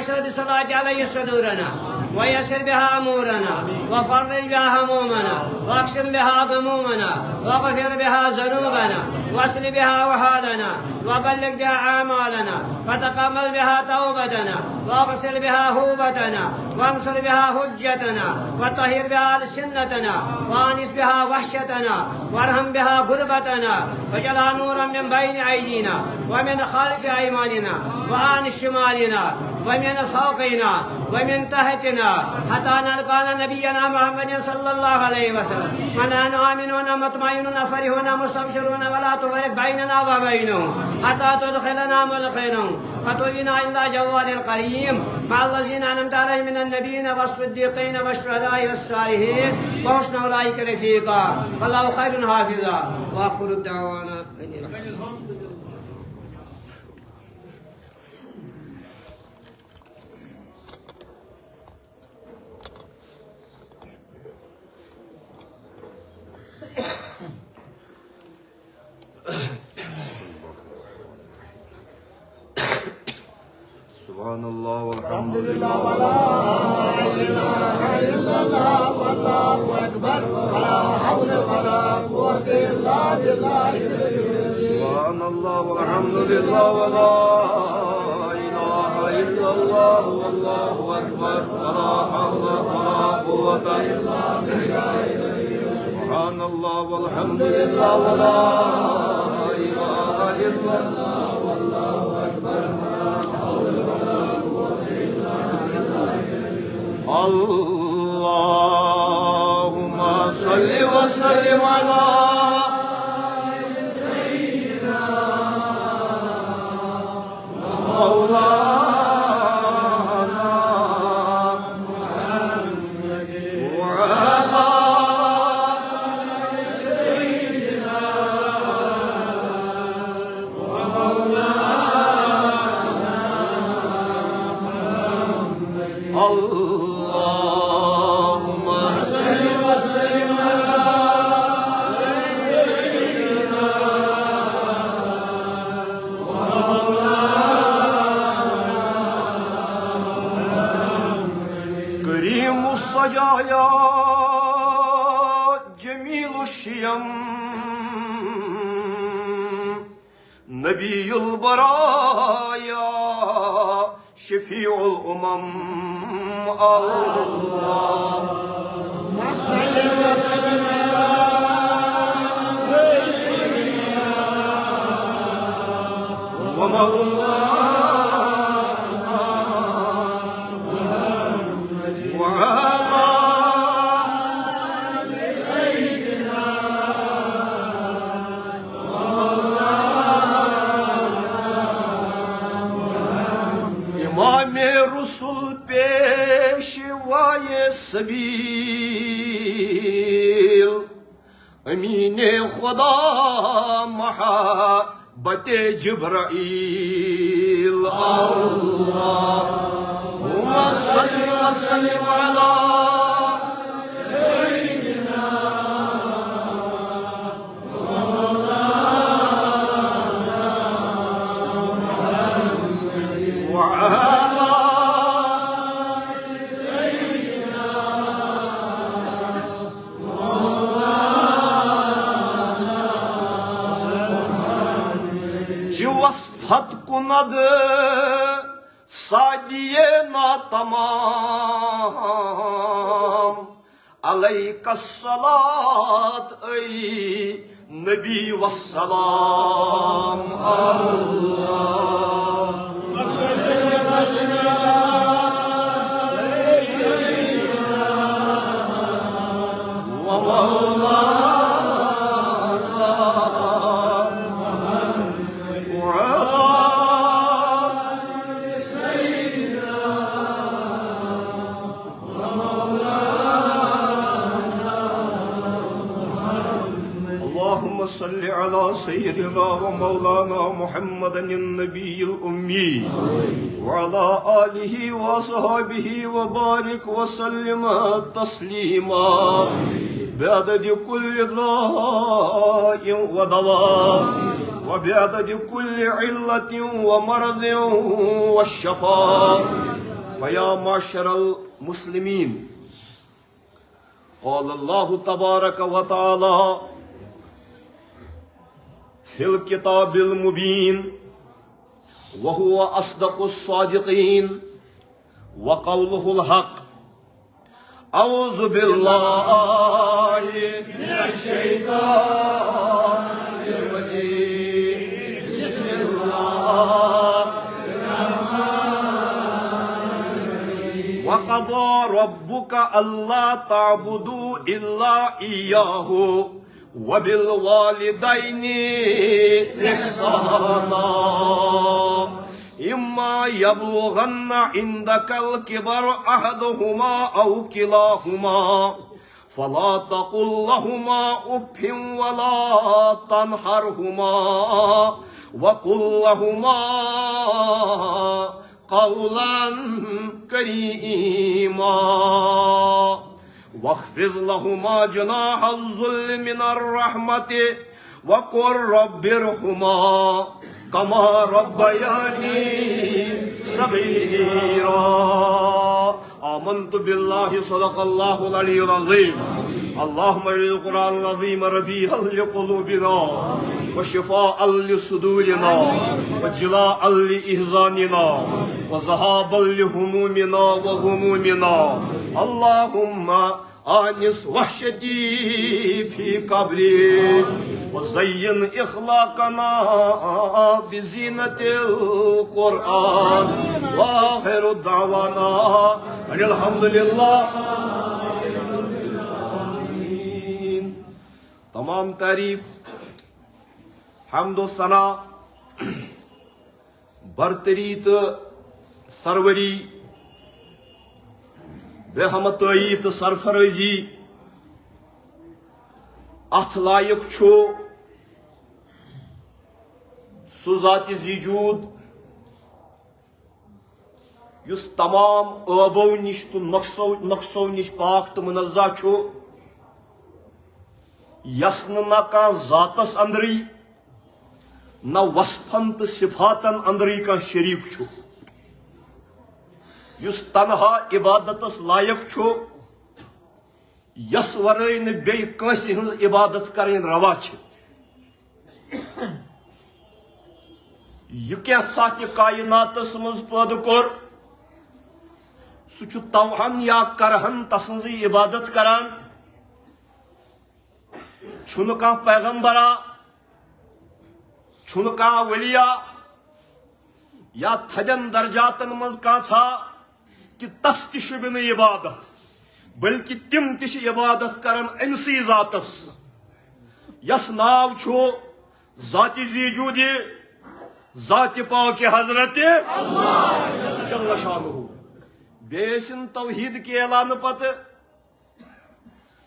اشرد بالصلاة عليه صدورنا ويسر بها أمورنا وفرج بها همومنا واكشف بها غمومنا واغفر بها ذنوبنا واسل بها وحالنا وبلغ بها أعمالنا وتقبل بها توبتنا واغسل بها هوبتنا وانصر بها حجتنا وطهر بها ألسنتنا وانس بها وحشتنا وارحم بها غربتنا واجعلها نورا من بين أيدينا ومن خلف أيماننا وعن شمالنا ومن فوقنا ومن تحتنا حتى نلقى نبينا محمد صلى الله عليه وسلم ونحن آمنون مطمئنون فرحون مستبشرون ولا تفرق بيننا وبينهم حتى تدخلنا مدخلهم وتوبنا إلى جوار الكريم مع الذين أنعمت عليهم من النبيين والصديقين والشهداء والصالحين وحسن أولئك رفيقا والله خير حافظا وآخر الدعوانا سبحان الله والحمد لله ولا إله إلا الله والله أكبر ولا حول ولا قوة إلا بالله. سبحان الله والحمد لله ولا إله إلا الله والله أكبر ولا حول ولا قوة إلا بالله. سبحان الله والحمد لله ولا إله إلا الله والله أكبر. اللهم صل وسلم على سيدنا مولانا محمد وعلى سيدنا ومولانا محمد. السجايا جميل الشيم نبي البرايا شفيع الأمم. اللهم صل وسلم على سيدنا ومولانا رسول پیشوای سبیل امین خدا محبت جبرائیل. اللهم صل وسلم على سيدنا ومولانا وعلى وصفت کند سادیه ناتمام علیک الصلاة ای نبی والسلام. صل على سيدنا ومولانا محمد النبي الأمي وعلى آله وصحبه وبارك وسلم تسليما بعدد كل داء ودواء وبعدد كل علة ومرض والشفاء. فيا معشر المسلمين، قال الله تبارك وتعالى في الكتاب المبين وهو أصدق الصادقين وقوله الحق: أعوذ بالله من الشيطان الرجيم. بسم الله وقضى ربك ألا تعبدوا إلا إياه وبالوالدين إحسانا إما يبلغن عندك الكبر أحدهما أو كلاهما فلا تقل لهما أف ولا تنهرهما وقل لهما قولا كريما واخفض لهما جناح الذل من الرحمة وقل رب ارحمهما كما ربياني صغيرا. آمنت بالله صدق الله العلي العظيم. اللهم القرآن العظيم ربيعا لقلوبنا وشفاء لصدورنا وجلاء لإحزاننا وذهابا لهمومنا وغمومنا. اللهم آنس وحشتي في قبري وزين إخلاقنا بزينة القرآن وآخر دعوانا أن الحمد لله. تمام تعریف، حمد و ثنا، برتری تو سروری، بے ہمتائی تو سرفرازی اتھ لائق چھو سو ذات زیجود یس تمام عیبو نش تو نقصو نش پاک تو منزہ چھو، یس نہ کان ذاتس اندری نہ وصفن تو صفاتن اندری کان شریک چھو، یس تنہا عبادتس لائق چھو، یس ورائے نہ بیٚیہِ کٲنٛسہِ ہٕنٛز عبادت کرٕنۍ روا چھِ. یہ کینٛژھا تہِ کائناتس منٛز پٲدٕ کوٚر سُہ چھُ توہن یا کرہن تسٕنٛزٕے عبادت کران. چھُنہٕ کانٛہہ پیغمبرا، چھُنہٕ کانٛہہ ولیا یا تھدین درجاتن منٛز کانٛژھا کہ تس تہِ شوٗبہِ نہٕ عبادت، بلکہ تم تہِ چھِ عبادت کران أمسٕے ذاتس یس ناو چھُ ذاتِ زیجوٗدِ ذاتِ پاکِ حضرت جل شانہ. بیٚیہِ ٲسِن توحید کہِ اعلانہٕ پتہٕ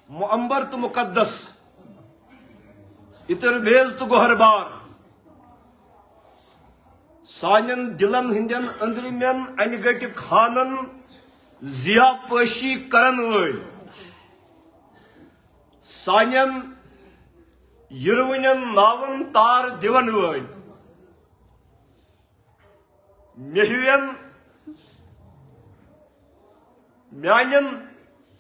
معمبر تہٕ مقدس، اتر بیز تو گوہر بار، سانین دلن ہندین اندرمین ان گٹ خانن ضیا پاشی کرن ول، سانین یروینین ناون تار دیون ول، مہوین میانین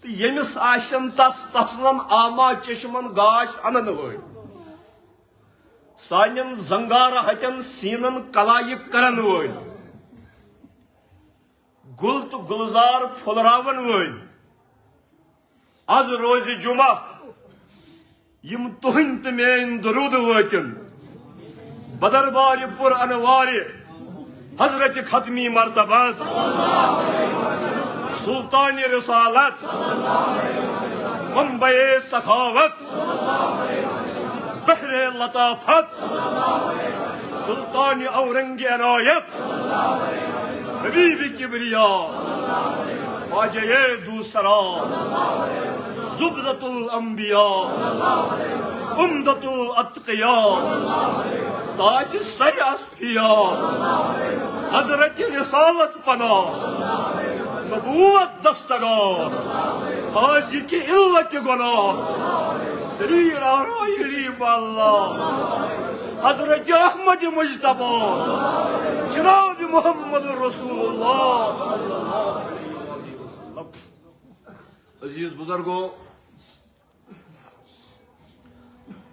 تو یمس آشن تس تسلن آما چشمن گاش انن ول، سانین زنگار ہتین سینن کلائق کرن ول، گل تو گلزار پھلراون ول. آز روز جمعہ یم تہن تو مین درود واتن بدربار پر انوار حضرت ختمی مرتبات سلطان رسالت منبع سخاوت بحر لطافت سلطان اورنگ عنایت حبیب کبریا خواجہ دوسرا زبدۃ الانبیاء عمدۃ الاتقیاء تاج سر اصفیاء حضرت رسالت پناہ نبوت دستگار حاضی کی علت گناہ سری رارائلی باللہ حضرت احمد مجتبی جناب محمد رسول اللہ. عزیز بزرگو،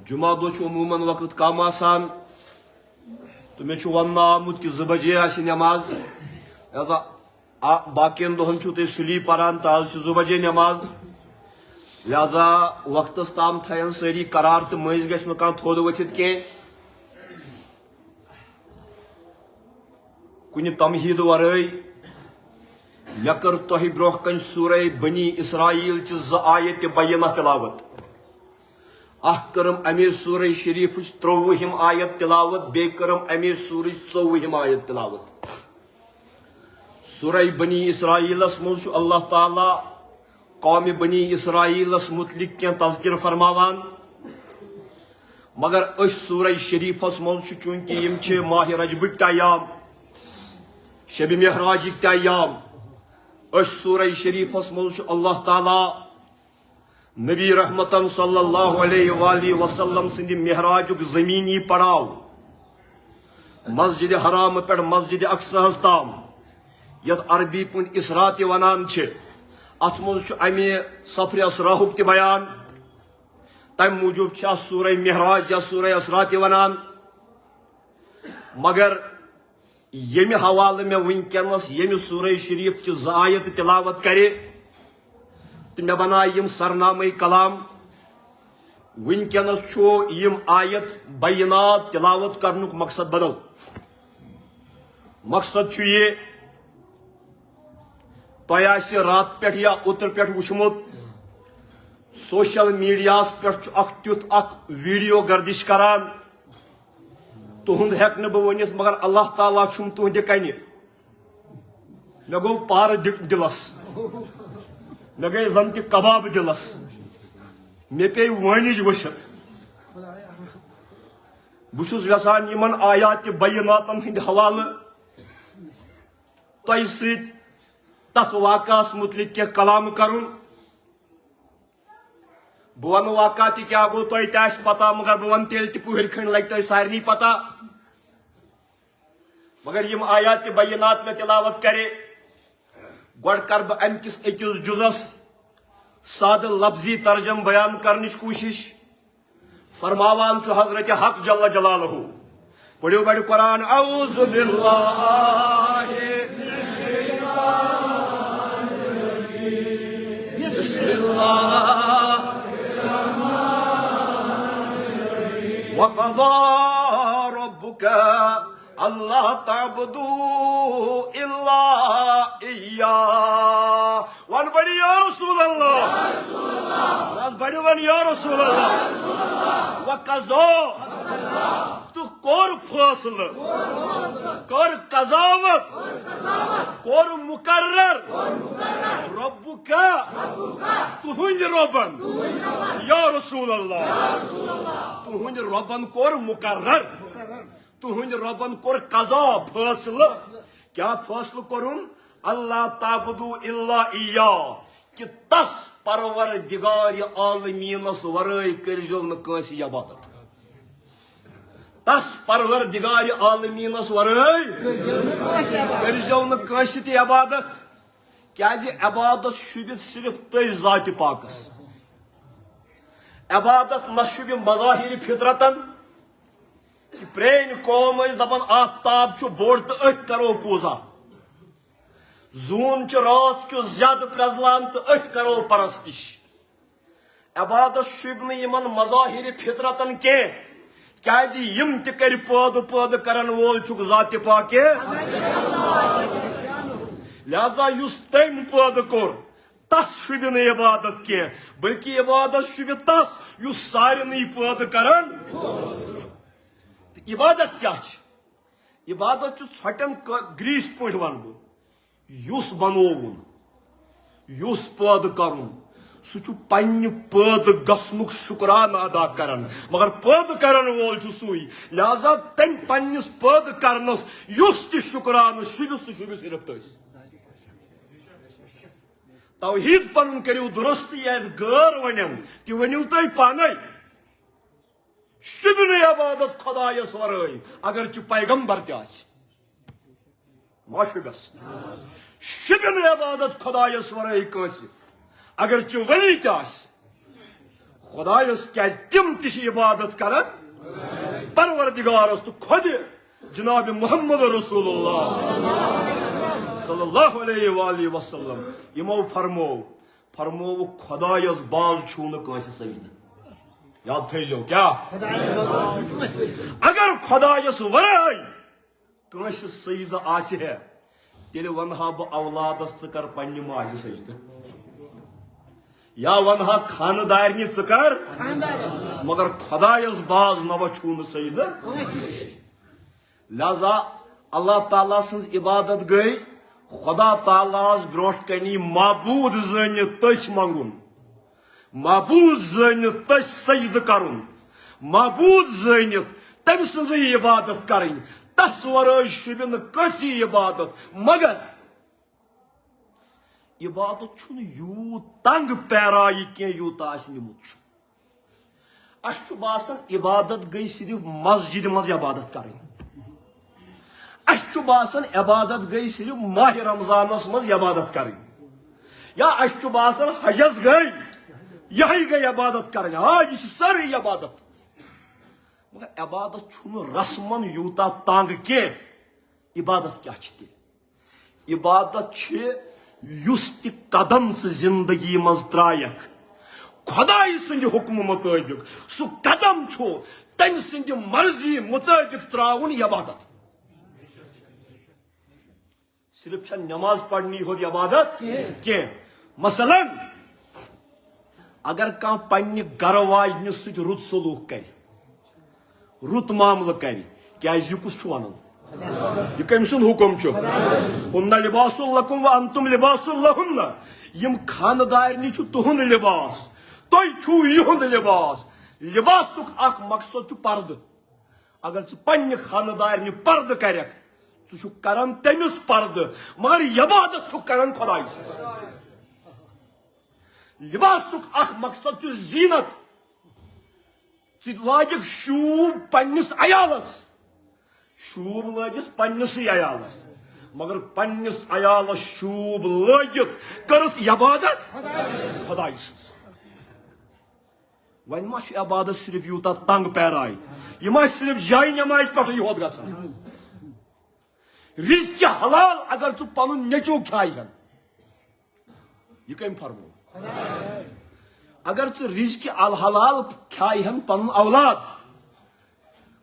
جمعہ دہ عموماً وقت کم آسان تو مے ون آمت کہ 2 بجے نماز، لہذا باقین دہن تھی سلی پران تو آج 2 بجے نماز، لہذا وقتس تام تھین ساری قرار تو مز گھس نہ کھانا تھود ورتھ کی کن تمہید ورائے. مے کر تہ برہ کن سورہ بنی اسرائیل چہ 2 آیت بینہ تلاوت. اخ کرم امی سورہ شریف 53 آیت تلاوت، بی کرم امی سورہ 54 آیت تلاوت. سورہ بنی اسرائیلس مز اللہ تعالی قوم بنی اسرائیلس متعلق کی تذکر فرماوان، مگر اس سورہ شریفس مز چونکہ یم ماہ رجبک ایام، شب معراجک ایام، اس سورہ شریفس مز اللہ تعالی نبی رحمتن صلی اللہ علیہ وآلہ وسلم سند معراجک زمینی پڑاؤ مسجد حرام پہ مسجد اقصی تام یت عربی پن اسرا تہ ونان ات مز امی سفر اسراہک تہ بیان، تم موجوب سورہ معراج یا سورہ اسرا تہ ونان. مگر یمہ حوالہ میں ونکس یمہ سورہ شریف چہ 2 آیت تلاوت کرے تو مے بنائے یم سرنامہ کلام. ونکس یم آیت بینات تلاوت کرنک مقصد بدل. مقصد یہ تہ رات پہ یا اوتر پہ وچمت سوشل میڈیا پہ اخ ویڈیو گردش کران، تہند ہیک نہ بہ ونتھ مگر اللہ تعالیٰ چھم تہندِ کنہ. مے گو پار دلس، مے گئی زن تہ کباب دلس، مے پی وانج ورتھ. بہس یژھان یمن آیات بیناتن ہند حوالہ تہ ست تس واقعس متعلق کی کلام کرن. بہ ون واقعہ تہ کیا گو تہ تہ پتہ، مگر بہ ون تیل تہ پہر کھنڈ لگ تہ سارنی پتہ. مگر یم آیات بینات میں تلاوت کرے گوڑ کر بہ ام کس اکس جزس سادہ لفظی ترجم بیان کرنچ کوشش. فرماوان حضرت حق جل جلالہ، پڑھو بڑ قرآن. اعوذ باللہ بسم اللہ وقضى ربك ألا تعبدوا إلا إياه. وان بڑی یا رسول اللہ، وان بڑی ون یا رسول اللہ. وقضى تو کور فاصل، کور قضاوت، کور مقرر ربک تہند ربن یا رسول اللہ. تہند ربن کور مقرر، تہند ربن کور قضا فاصل. کیا فاصل کرن؟ اللہ تعبدو الا ایاه، کہ تس پروردگار عالمینس ورائے کرزو نہ کانسی عبادت. تس پروردگار عالمینس ورائے کرزو نہ کانسی تی عبادت. کیازِ عبادت شوبت صرف تس ذات پاکس. عبادت نہ شوب مظاہر فطرتن کہ پرین قوم دپان آفتاب چھ بوڑ تو ات کرو پوزا، زون چھ رات کیو زیادہ پرزلان تو ات کرو پرستش. عبادت شوب نہ یمن مظاہر فطرتن کی، کیازِ یم تہ کر پود کرن وول چھ ذات پاک. لہذا یس تم پود کور تس شوب نہ عبادت کی، بلکہ عبادت شوب تس یس سارنی پود کرن. عبادت کیا چھ؟ عبادت چھ ژھٹن گریس پہ ون بہ یس بنوون، یس پود کرن، سہ پنہ پید گسنک شکرانہ ادا کران مگر پید کرن وول سوئی لہذا تم پنس پید کرنس یس تہ شکرانہ شبس سہ شبہ صرف تس توحید پن کرو درست یس غیر ونن تہ ونیو تھی پانے شبن عبادت خدایس ورائے اگر پیغمبر تہ شبس شبن عبادت خدایس ورائے کنس اگر ولی تہ خدایس کیا تم تہ عبادت کران پروردگارس تو خود جناب محمد رسول اللہ صلی اللہ علیہ وآلہ وسلم یمو فرمو خدایس باز چھو کنس سجدہ یاد تھو کیا اگر خدایس ورائے کنس سجدہ آسہ تیل ونہا بہ اولادس ثر پنہ ماجہ سجدہ یا ونہا خاندارنی ثر مگر خدایس باز نو چھو سجدہ لہذا اللہ تعالیٰ سن عبادت گئی خدا تعالیٰ بروٹ کنی معبود زنت تس منگن معبود زنت تس سجدہ کرن معبود زنت تم سن عبادت کریں تس ورائے شبن کسی عبادت مگر عبادت چھن یوت تنگ پیرائی کی یوت نمت اس باسان عبادت گئی صرف مسجد مز عبادت کریں اس باسان عبادت گئی صرف ماہ رمضانس مز عبادت کریں یا اس باسان حجس گئی یہی گئی عبادت کریں ہاں یہ ساری عبادت مگر عبادت چھن رسمن یوتا تنگ کی عبادت کیا تیل عبادت یس تہ قدم زندگی مز ترائک خدائی سند حکم مطابق سہ قدم تم سند مرضی مطابق تراؤن عبادت صرف نماز پڑھنی ہوت عبادت کی مثلا اگر کان پنہ گر واجن ست رت سلوک کر رت معاملہ کر کیا یہ کس ونان یہ کم سن حکم ہن لباس لکم وانتم لباس لہن یم خاندارنی تہند لباس تھی چھو یہند لباس لباسک اخ مقصد پرد اگر پنہ خاندارنی پرد کرک ژٕ کران تمس پرد مگر عبادت کران خدائی سس لباسک اخ مقصد زینت لاگک شوب پنس عیالس شوب لگت پنس عیالس مگر پنس عیالس شوب لگت کرت عبادت خدائی سس ون ما عبادت صرف یوتا تنگ پیرائی یہ صرف جائے نماز پہ یوت گھان رزق حلال اگر تو پن نیچو کھائی یہ کم فرمو اگر تو رزق الحلال کھائی پن اولاد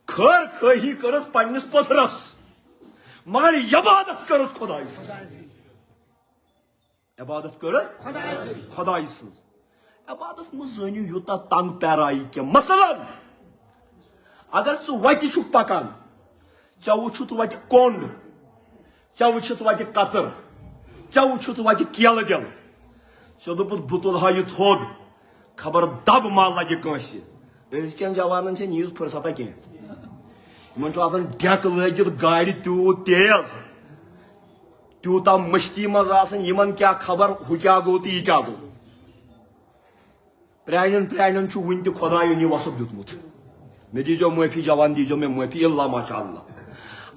خیر خی کرت پنس پتھرس مگر عبادت کرت خدائی سن عبادت کرت خدائی سن عبادت مزنیو یوتا تنگ پیرائی کی مثلا اگر ژٕ وتہِ چھُکھ پکان ژےٚ وٕچھُتھ وتہِ کونڈ ژےٚ وٕچھِتھ وتہِ کتر ژےٚ وٕچھُتھ وتہِ کیلہٕ دِل ژےٚ دوٚپُتھ بہٕ تُلہٕ ہا یہِ تھوٚد خبر دب ما لگہِ کٲنٛسہِ أزکٮ۪ن جوانن چھےٚ نہٕ یٖژ فٕرستا کینٛہہ یِمن چھُ آسان ڈٮ۪ک لٲگِتھ گاڑِ تیوٗت تیز تیوٗتاہ مٔستی منٛز آسان یِمن کیٛاہ خبر ہُہ کیٛاہ گوٚو تہٕ یہِ کیٛاہ گوٚو پرٛانٮ۪ن چھُ وُنہِ تہِ خۄدایُن یہِ وصف دیُتمُت مےٚ دیٖزیو معٲفی جوان دیٖزیو مےٚ معٲفی اللہ ماشاء اللہ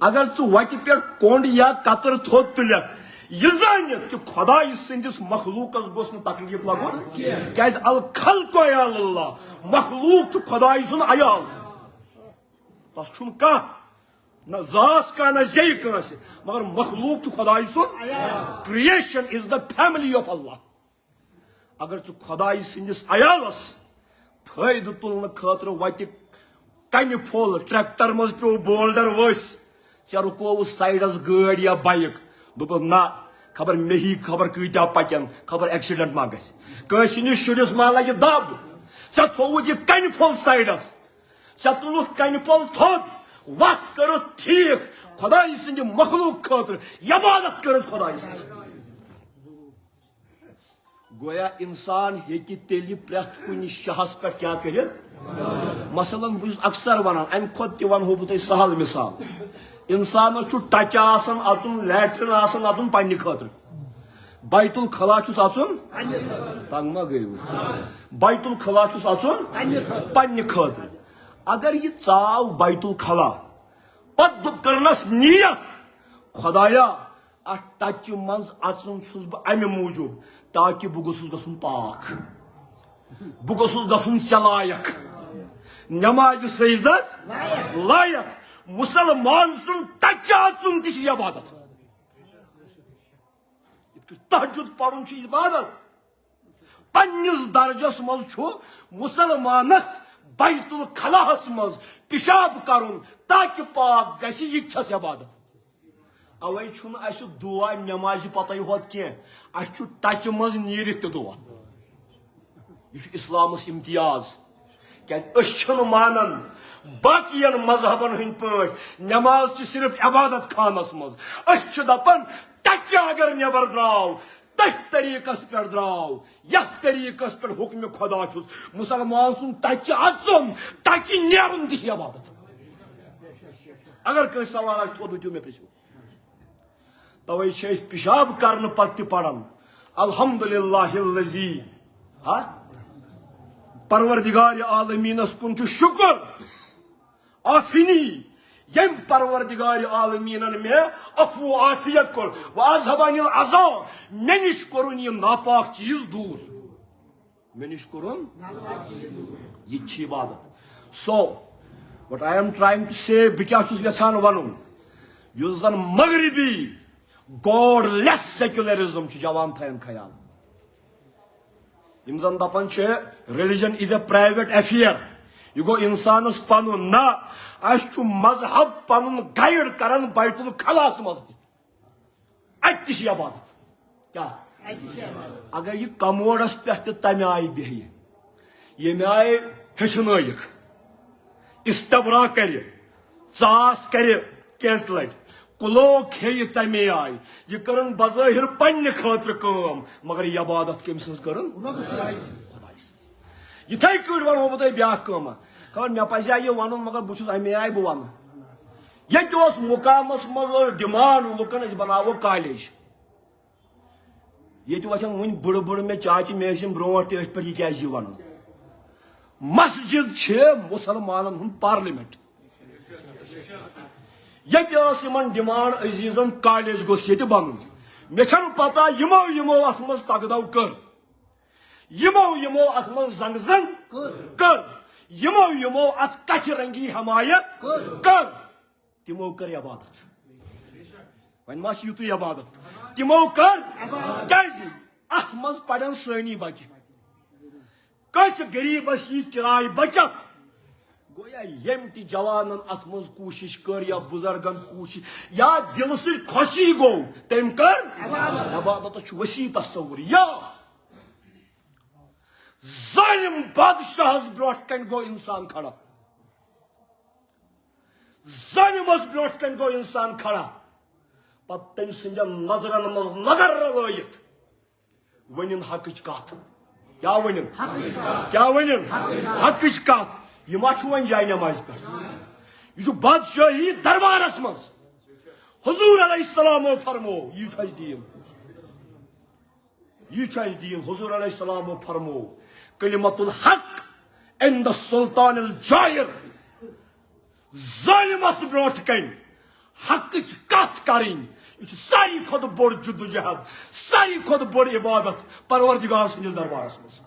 اگر ژٕ وتہِ پٮ۪ٹھ کونڈ یا کتر تھوٚد تُلکھ یہ زانت کہ خدائی سندس مخلوقس گوس نہ تکلیف لگن کیاز الخلق عیال اللہ مخلوق خدائی سن عیال تس چھن کا نہ ذاس کا نہ زی کانس مگر مخلوق خدائی سن creation is the family of Allah اگر ژٕ خدائی سندس عیالس فائدہ تلن خاطر وتہ کنہ پھول ٹریکٹر مز پیو بولڈر ؤس ژےٚ رُکووُ سایڈس گٲڑۍ یا بایک دوٚپُکھ نہ خبر مے ہی خبر کۭتیاہ پکن خبر ایکسیڈنٹ ما گژھِ کٲنٛسہِ ہِنٛدِس شُرِس ما لگہِ دب ژےٚ تھووُتھ یہِ کنہِ پھوٚل سایڈس ژےٚ تُلُتھ کنہِ پھوٚل تھوٚد وتھ کٔرٕتھ ٹھیٖک خدائی سٕنٛدِ مخلوق خٲطرٕ عبادت کٔرٕتھ خدائی سٕنٛز گویا انسان ہیکہِ تیٚلہِ پرٛٮ۪تھ کُنہِ شاہس پٮ۪ٹھ کیٛاہ کٔرِتھ مثلاً بہٕ چھُس اکثر ونان امہِ کھۄتہٕ تہِ ونہو بہٕ تۄہہِ سہل مثال انسانس چھُ ٹچہِ آسان اژُن لیٹرِن آسان اژُن پننہِ خٲطرٕ بیت الخلا چھُس اژُن تنگ ما گٔیوٕ بیت الخلا چھُس اژُن پننہِ خٲطرٕ اگر یہِ ژاو بیت الخلا پتہٕ کرنس نیت خدایا اتھ ٹچہِ منٛز اژُن چھُس بہٕ امہِ موٗجوٗب تاکہِ بہٕ گوٚژھُس گژھُن پاک بہٕ گوٚژھُس گژھُن ژےٚ لایق نمازِ سجدس لایق مسلمان سُنٛد ٹچہِ اژُن تہِ چھِ عبادت تہجد پرُن چھُ عبادت پننِس درجس منٛز چھُ مسلمانس بیت الخلاہس منٛز پِشاب کرُن تاکہِ پاک گژھِ یہِ تہِ چھس عبادت اوے چھُنہٕ اسہِ دعا نمازِ پتے ہوت کینٛہہ اسہِ چھُ ٹچہِ منٛز نیٖرِتھ تہِ دعا یہ چھُ اسلامس امتیاز کیازِ أسۍ چھِنہٕ مانان باقین مذہبن ہٕنٛدۍ پٲٹھۍ نماز چھِ صرف عبادت خانس منٛز أسۍ چھِ دپان ٹچہِ اگر نٮ۪بر درٛاو تٔتھۍ طریٖقس پٮ۪ٹھ درٛاو یتھ طریٖقس پٮ۪ٹھ حُکمہِ خۄدا چھُس مسلمان سُنٛد ٹچہِ اژُن ٹچہِ نیرُن تہِ چھِ عبادت اگر کٲنٛسہِ سوال آسہِ تھوٚد دِیِو مےٚ پرٛژھِو توے چھِ أسۍ پِشاب کرنہٕ پتہٕ تہِ پران الحمدللہ الذی پروردگار عالمیٖنس کُن چھُ شُکر آفِنی ییٚمۍ پروردگار عالمیٖنن مےٚ عفو عافیت کوٚر وازہب عن العذا مےٚ نِش کوٚرُن یہِ ناپاک چیٖز دوٗر مےٚ نِش کوٚرُن یہِ تہِ چھِ عبادت so what I am trying to say بہٕ کیٛاہ چھُس یژھان ونُن یُس زن مغربی گاڈ لیس سیکولرزم چھُ جوان تھاین خیال یم زن دپان چھِ religion is a private affair یہ گوٚو انسانس پنُن نہ اسہِ چھُ مذہب پنُن گایڈ کران بیت الخلاہس منٛز تہِ اتہِ تہِ چھِ عبادت کیٛاہ اگر یہِ کموڈس پٮ۪ٹھ تہِ تمہِ آیہِ بیہہِ ییٚمہِ آیہِ ہیٚچھنٲیِکھ استبرا کرِ ژاس کرِ کینٛژِ لٹہِ کُلو کھیٚیہِ تمے آیہِ یہِ کٔرٕن بظٲہر پننہِ خٲطرٕ کٲم مگر یہِ عبادت کٔمۍ سٕنٛز کٔرٕن خۄداے سٕنٛز یِتھے کٔنۍ ونہو بہٕ تۄہہِ بیاکھ کٲمہ خبر مےٚ پزِ ہا یہِ ونُن مگر بہٕ چھُس امے آیہِ بہٕ ونہٕ ییٚتہِ اوس مُقامس منٛز ٲس ڈِمانڈ لُکن أسۍ بناوو کالیج ییٚتہِ وۄتھن وُنہِ بٕڑٕ بٕڑٕ مےٚ چاچہِ مےٚ ٲسۍ یِم برونٛٹھ تہِ أتھۍ پٮ۪ٹھ یہِ کیازِ یہِ ونُن مسجد چھِ مُسلمانن ہُنٛد پارلِمنٹ ییٚتہِ ٲس یِمن ڈِمانڈ عزیٖزن کالیج گوٚژھ ییٚتہِ بنُن مےٚ چھنہٕ پتہ یِمو اتھ منٛز تگدو کٔر یِمو اتھ منٛز زنگ زنگ کٔر یِمو اتھ کچہِ رنگی حمایت کٔر تِمو کٔر عبادت وۄنۍ ما چھِ یِتُے عبادت تِمو کٔر کیازِ اتھ منٛز پرن سٲنی بچہِ کٲنٛسہِ غریٖبس یی کِراے بچت گویا ییٚمۍ تہِ جوانن اتھ منٛز کوٗشش کٔر یا بُزرگن کوٗشش یا دلہٕ سۭتۍ خۄشی گوٚو تٔمۍ کٔر عبادتس چھُ ؤسیع تصوُر یا ظٲلِم بادشاہس برونٛٹھ کنہِ گوٚو انسان کھڑا ظٲلِمس برونٛٹھ کنہِ گوٚو انسان کھڑا پتہٕ تٔمۍ سٕنٛدٮ۪ن نظرن منٛز نظر رلٲیِتھ ؤنِن حقٕچ کتھ کیٛاہ ؤنِن حقٕچ کتھ یہِ ما چھُ وۄنۍ جاے نمازِ پٮ۪ٹھ یہِ چھُ بادشٲہی دربارس منٛز حضوٗر علیہ السلامو فرمو یہِ چھُ اَسہِ دیٖن حضوٗر علیہ السلامو فرمو کلمت الحق عند السلطان الجائر ظٲلِمس برونٛٹھ کنہِ حقٕچ کتھ کرٕنۍ یہ چھُ ساروی کھۄتہٕ بوٚڑ جدوجہد ساروی کھۄتہٕ بوٚڑ عبادت پروردگار سٕنٛدِس دربارس منٛز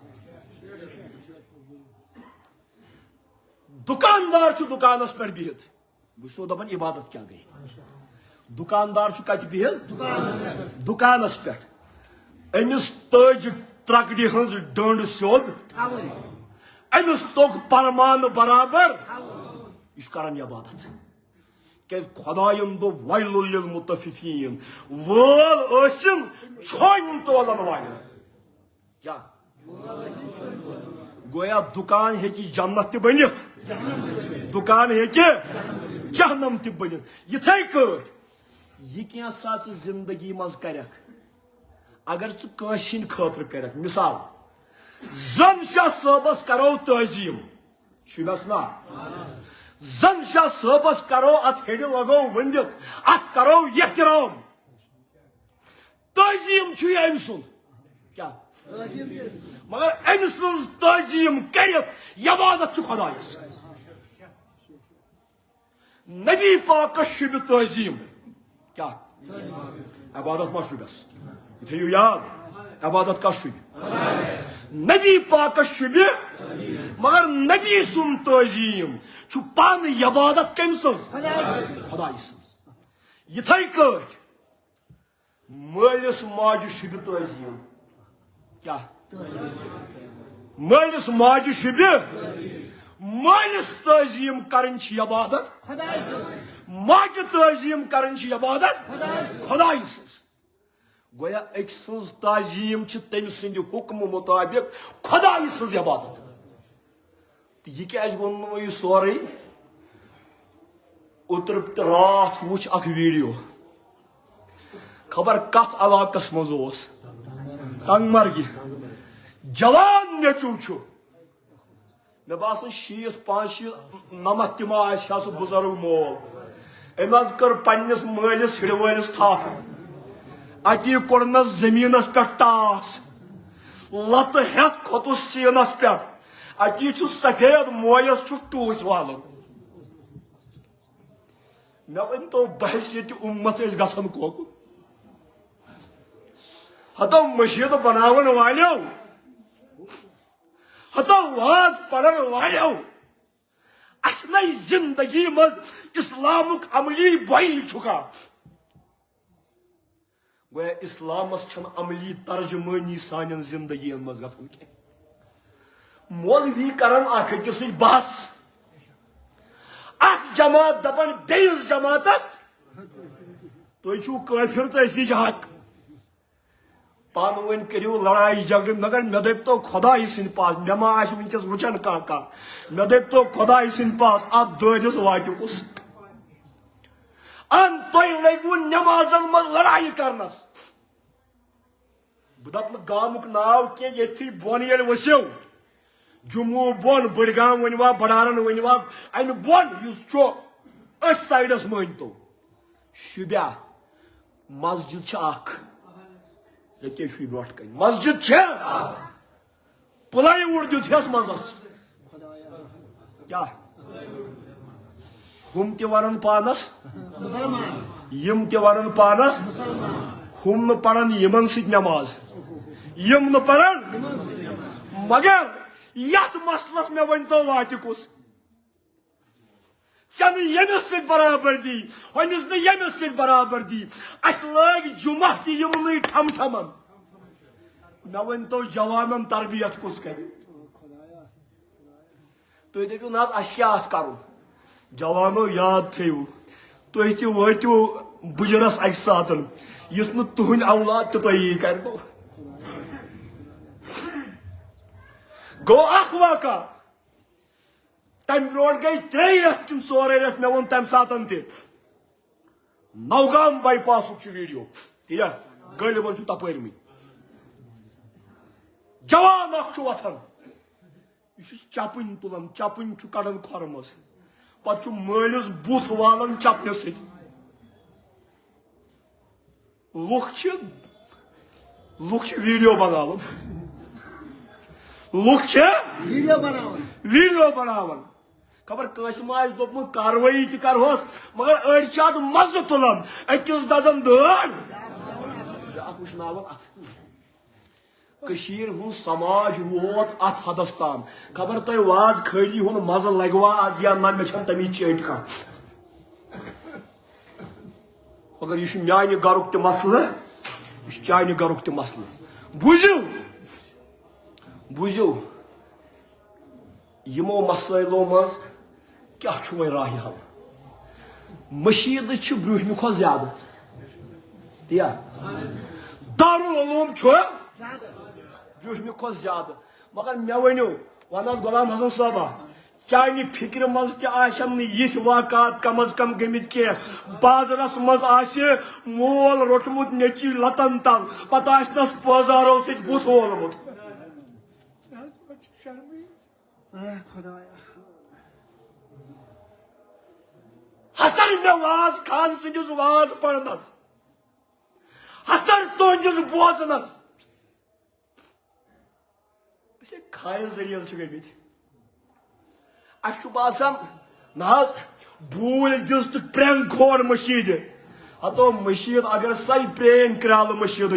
دُکاندار چھُ دُکانس پٮ۪ٹھ بِہِتھ بہٕ چھُسو دپان عبادت کیٛاہ گٔے دُکاندار چھُ کتہِ بِہِتھ دُکانس پٮ۪ٹھ أمِس تٲجہِ ترکڑِ ہٕنٛز ڈٔنٛڈ سیوٚد أمِس توٚگ پرمانہٕ برابر یہِ چھُ کران عبادت کیازِ خۄداین دوٚپ وَیلُل لِلمُطَفِّفیٖن وٲل ٲسِن چھوٚنۍ تولن والٮ۪ن کیٛاہ گویا دُکان ہیٚکہِ جنت تہِ بٔنِتھ دُکان ہیٚکہِ جہنم تہِ بٔنِتھ یِتھے کٲٹھۍ یہِ کینٛژھا ژٕ زندگی منٛز کرکھ اگر ژٕ خاطر کرک مثال زن شاہ صٲبس کرو تعظیم شبس نا زن شاہ صٲبس کرو ات ہیڈ لگو ونڈت ات کرو احترام تعظیم چھ ام سند کیا مگر ام سن تعظیم کرت عبادت چھ خدایس نبی پاکس شب تعظیم کیا عبادت ما شبس تھیو یاد عبادت کا شب نبی پاکس شب مگر نبی سن تعظیم چھ پان عبادت کم سن خدای سن یتھے کٹ مالس ماجہ شب تعظیم کیا مالس ماجہ شب مالس تعظیم کرن چھ عبادت ماجہ تعظیم کرن چھ عبادت خدای سن گویا ایک سنز تعظیم چھ تم سند حکم مطابق خدای سنز عبادت یہ کیاز ون یہ سورے اوتر رات وچ اخ ویڈیو خبر کت علاقس مز تنگ مرگی جوان نیچو چھ مے باسان 65-90 تم آسہ سہ بزرگ مول ام کر پنس مالس ہڑ وٲلس تھپ اتی کورنس زمینس پہ ٹاس لت ہت کھوتس سینس پہ اتی سفید مویس ٹوس والن مے ون تو بحث یہ امت گھن کوکن ہتو مشید بناون والو ہتو واز پڑھن والو اصل زندگی مز اسلامک عملی بھائی چھکا گویا اسلامس چھن عملی ترجمانی سان زندگی مز گھن کی مولوی کرن اخ أکِس سۭتۍ بحث اخ جماعت دپان بیس جماعتس تُہۍ چھِو کٲفر تہٕ أسی چھِ حق پان ون کرو لڑائی جھگڑ مگر مے دپ تو خدائی سن پاس مے ما آس ونکس وچان کا مے دپ تو خدائی سن پاس ات دٲدِس واتیوس ان تُہۍ لٔگوٕ نمازن منٛز لڑائی کرنس بہٕ دپ نہٕ گامُک ناو کینٛہہ ییٚتھی بۄن ییٚلہِ ؤسِو جموں بۄن بڈگام ؤنوا بڈارن ؤنوا امہِ بۄن یُس چھُ أتھۍ سایڈس مٲنۍتو شُبیا مسجد چھِ اکھ یہ برٹ کن مسجد پلائی ووڈ دس مزس کیا ہم تن پانس یم تن پانس ہم پڑھن یمن ست نماز یم ن پڑھن مگر یت مسلس مے ون تو وات کس ژےٚ نہٕ ییٚمِس سۭتۍ برابردی ہُمِس نہٕ ییٚمِس سۭتۍ برابردی اَسہِ لٲگۍ جُمعہ تہِ یِمنٕے ٹھم ٹھمن مےٚ ؤنۍتو جوانن تربیت کُس کرِ تُہۍ دٔپِو نہ حظ اَسہِ کیٛاہ اَتھ کَرُن جوانو یاد تھٲیِو تُہۍ تہِ وٲتِو بُجرس اکہِ ساتن یُتھ نہٕ تُہُنٛد اولاد تہِ تۄہہِ یی کرِ گوٚو اکھ واقعہ تم برونٹ گئی 3 رٮ۪تھ کِنہٕ 4 رٮ۪تھ مے وون تمہِ ساتن تہِ نوگام بائی پاسُک چھُ ویڈیو تِیا غٲلبن چھُ تپٲرۍ جوان اکھ چھُ وتھان یہِ چھُ چپٕنۍ تُلان چپٕنۍ چھُ کڑان کھۄرٕ منٛز پتہٕ چھُ مٲلِس بُتھ والان چپنہِ سۭتۍ لُکھ چھِ ویڈیو بناوان لُکھ چھِ ویڈیو بناوان خبر کٲنٛسہِ ما آسہِ دوٚپمُت کاروٲیی تہِ کرہوس مگر أڑۍ چھِ اتھ مزٕ تُلان أکِس ڈزن دٲر بیاکھ وٕچھناوان اتھ کٔشیٖرِ ہُنٛد سماج ووت اتھ حدس تام خبر تۄہہِ واز خٲلی ہُنٛد مزٕ لگوا آز یا نہ مےٚ چھنہٕ تمِچ چٲٹۍ کانٛہہ مگر یہِ چھُ میانہِ گرُک تہِ مسلہٕ یہِ چھُ چانہِ گرُک تہِ مسلہٕ بوٗزِو یِمو مسٲیلو منٛز کیٛاہ چھُ وۄنۍ راہہِ حل مشیٖدٕ چھِ برٛونٛہمہِ کھۄتہٕ زیادٕ تِیا دارالعلوم چھُ برٛونٛہمہِ کھۄتہٕ زیادٕ مگر مےٚ ؤنِو ون حظ غلام حسن صٲبا چانہ فکر مز تم یہ واقعات کم از کم گمت کی بازرس مز مول روٹمت نیچی لتن تل پتہ آس پوزارو ست بت وولمت حسر مے واز خان سندس واز پڑھنس حسر تہندس بوزنس کھائے ذریعہ گمت اس باسان نا بھول دس تو پرین کھور مشید ہتو مشید اگر سائی پرین کرال مشید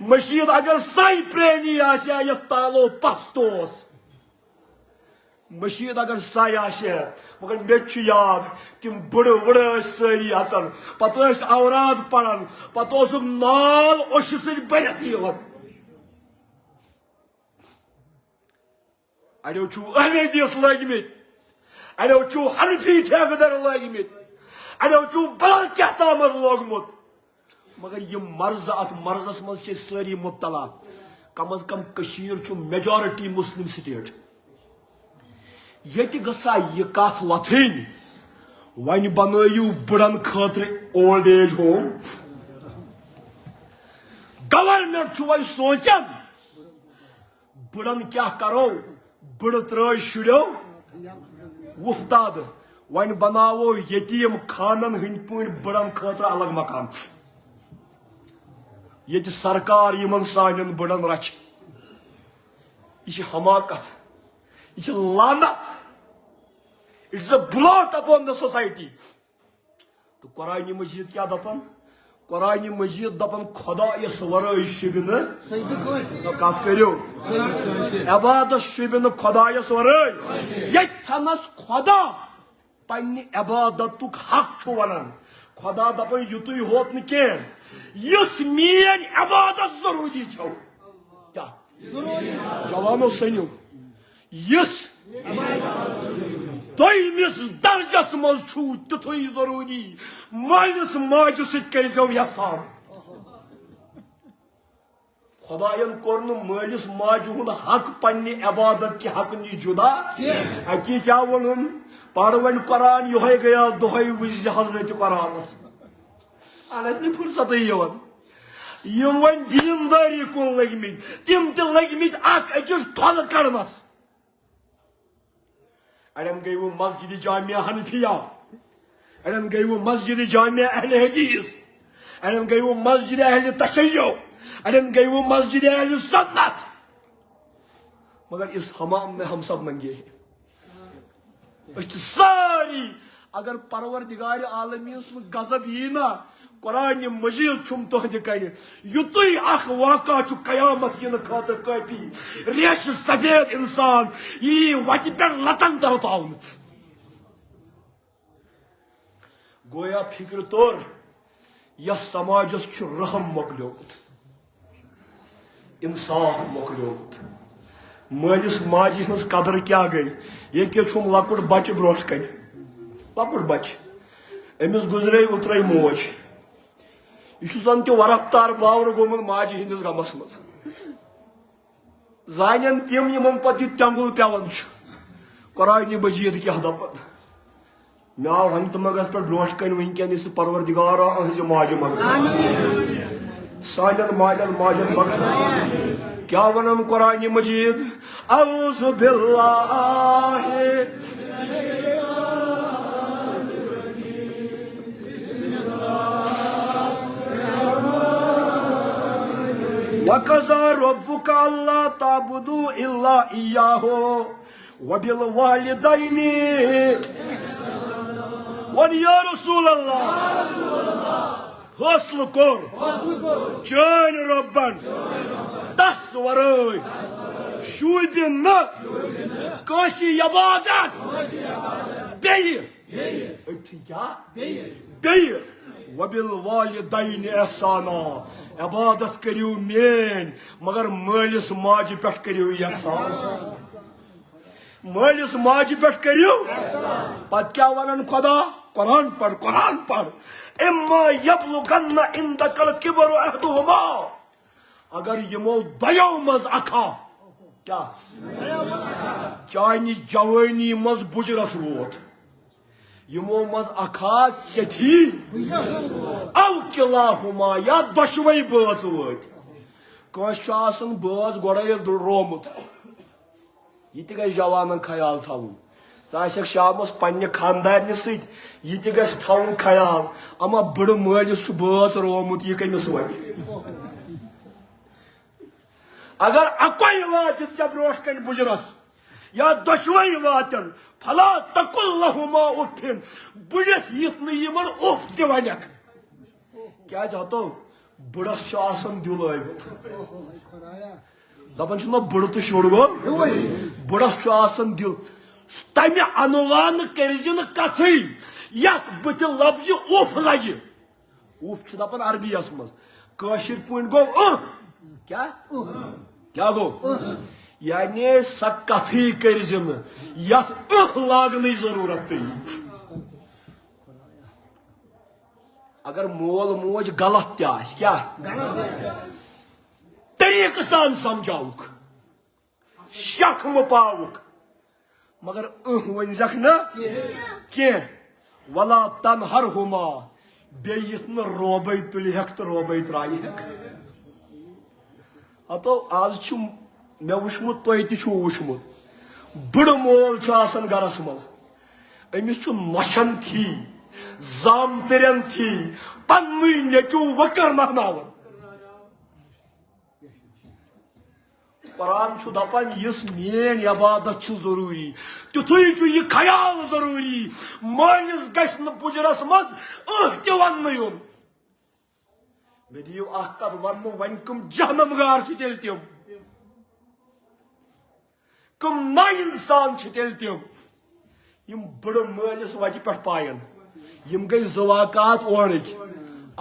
مشید اگر سائی پرینی آسیا یت تالو پستوس مشید اگر سائی آسیا مگر میچ یاد تم بڑ وڑ ساری اچان پتہ اوراد پڑھان پتہ نال اوش سی بڑھت یوان اڑو چھو اہل حدیث لگمت اڑو چھو حنفی ٹھیکدر لگمت اڑو چھو بدل کیا تامت لوگمت مگر یہ مرض ات مرضس مز ساری مبتلا کم از کم کشیر چھو میجورٹی مسلم سٹیٹ یہ گسا یہ کت وتھن ون بنائیو بڑن خاطر اولڈ ایج ہوم گورنمنٹ چھو وی سوچان بڑن کیا کرو بڑ ترٲے شُریو وفتاد ون بناوو یتیم خانن ہند پٲٹھۍ بڑن خاطر الگ مکان یہ سرکار یمن سانن بڑن رچ یہ حماقت یہ لعنت it's a blot upon the society تو قرآن مجید کیا دپان قرآن مجید دپان خدا یس ورٲے شوبہِ نہٕ کتھ کٔرِو عبادت شوبہِ نہٕ خدا یس ورٲے ییٚتہِ تھنس خدا پننہِ عبادتُک حق چھُ ونان خدا دپان یُتُے ہوت نہٕ کینٛہہ یُس میٲنۍ عبادت ضروٗری چھو کیٛاہ جوانو سٔنِو یُس دویمِس درجس مز چھُ تیُتھُے ضروٗری مٲلِس ماجہِ سۭتۍ کٔرۍزیو یژھان خداین کوٚر نہٕ مٲلِس ماجہِ ہُنٛد حق پننہِ عبادت کہِ حق نِش جُدا اکی کیٛاہ ووٚنُن پر وۄنۍ قرآن یِہوے گٔیاو دۄہے وٕچھ حضرت قرآنس اَنس نہٕ فرصتٕے یِوان یِم وۄنۍ دیٖندٲری کُن لٔگمٕتۍ تِم تہِ لٔگمٕتۍ اکھ أکِس ٹھۄلہٕ کڑنس اڑین گئی وہ مسجد جامعہ حنفیہ اڑین گئی وہ مسجد جامعہ اہل حدیث اڑین گئی وہ مسجد اہل تشیع اڑین گئی وہ مسجد اہل سنت مگر اس حمام میں ہم سب ننگے ہیں ساری اگر پروردگار عالمین سن غضب یہ نا قرآن مجید چھم تہندِ کنہِ یُتُے اکھ واقعہ چھُ قیامت یِنہٕ خٲطرٕ کٲفی ریش سفید انسان یی وتہِ پٮ۪ٹھ لتن تل پاونہٕ گویا فکر طور یس سماجس چھُ رحم مۄکلیومُت انصاف مۄکلیومُت مٲلِس ماجہِ ہٕنٛز قدر کیٛاہ گٔے ییٚکیٛاہ چھُم لۄکُٹ بچہٕ برونٛٹھ کنہِ لۄکُٹ بچہٕ أمِس گُزرے اوترے موج یہ زن تہ ورفتار باور گومت ماجہ ہندس غمس مز زانن تم یمن پتہ یہ تینگل پیوان قرآن مجید کیا دپان مے آو ہنگتہ مگس پہ برونٹ کن ونکین اس پروردگارا اہز ماجہ مگر سانن مالن ماجن مگر کیا ونم قرآن مجید اعوذ باللہ وَقَضَى رَبُّكَ أَلَّا تَعْبُدُوا إِلَّا إِيَّاهُ وَبِالْوَالِدَيْنِ وَن یا رسول اللہ حوصلہ کور چٲنۍ رۄبن تس ورٲے شوٗبہِ نہٕ کٲنٛسہِ عبادت بیٚیہِ أتھی کیٛاہ بیٚیہِ وَبِالْوَالِدَيْنِ احسانا عبادت کریو مین مگر مٲلِس ماجہِ پٮ۪ٹھ کریو یحسان مٲلِس ماجہِ پٮ۪ٹھ کریو پتہٕ کیٛاہ ونان خدا قرآن پڑھ اما یبلغن عندک الکبر احدہما اگر یمو دۄیو منٛز اکھا کیا چانہ جوانی مز بجرس ووت یمو مز اکھا چتھی او کلاہما یا دشوے بٲژ وٲتۍ کٲنٛسہِ چھُ آسان بٲژ گۄڈے رومُت یہ تہِ گژھِ جوانن خیال تھاوُن ژٕ آسیکھ شامس پننہِ خاندارنہِ سۭتۍ یہ تہِ گژھِ تھاوُن خیال اما بٕڑٕ مٲلِس چھُ بٲژ رومُت یہِ کٔمِس وَنہِ اگر اکوے واتہِ ژےٚ برونٛٹھ کنہِ بُجرس یا دۄشوے واتن فلا تقل لہما اُفن بٕڑِتھ یِتھ نہٕ یِمن اُف تہِ ونیکھ کیازِ ہتو بٕڑس چھُ آسان دِل ٲوِتھ دپان چھِ نہ بٕڑٕ تہٕ شُر گوٚو بٕڑس چھُ آسان دِل تمہِ عنوانہٕ کٔرزِ نہٕ کتھٕے یتھ بٕتھِ لفظِ اُف لگہِ اُف چھِ دپان عربیس منٛز کٲشِر پٲٹھۍ گوٚو کیا گوٚو یعنی سۄ کتھٕے کٔرزِ نہٕ یتھ لاگنٕچ ضروٗرت پیٚیہِ اگر مول موج غلط تہِ آسہِ کیا طریقہٕ سان سمجھاوُکھ شک مپاوُکھ مگر ؤنزکھ نہٕ کینٛہہ ولا تنہرہما بیٚیہِ یِتھ نہٕ روبے تُلہکھ تہٕ روبے ترٛایہکھ ہتو آز چھُ مےٚ وٕچھمُت تۄہہِ تہِ چھُو وٕچھمُت بٕڑٕ مول چھُ آسان گرس منٛز أمِس چھُ نۄشن تھی زامترین تھی پننُے نیٚچوٗ ؤکر مہناوان قرآن چھُ دپان یُس میٲنۍ عبادت چھِ ضروٗری تِتھُے چھُ یہِ خیال ضروٗری مٲلِس گژھِ نہٕ بُجرس منٛز تہِ وننہٕ یُن مےٚ دِیِو اکھ کتھ وننہٕ وۄنۍ کٕم جہنم گار چھِ تیٚلہِ تِم کٕم نا انسان چھِ تیٚلہِ تِم یِم بٕڑٕ مٲلِس وتہِ پٮ۪ٹھ پاین یِم گٔے زٕ واقعات اورٕکۍ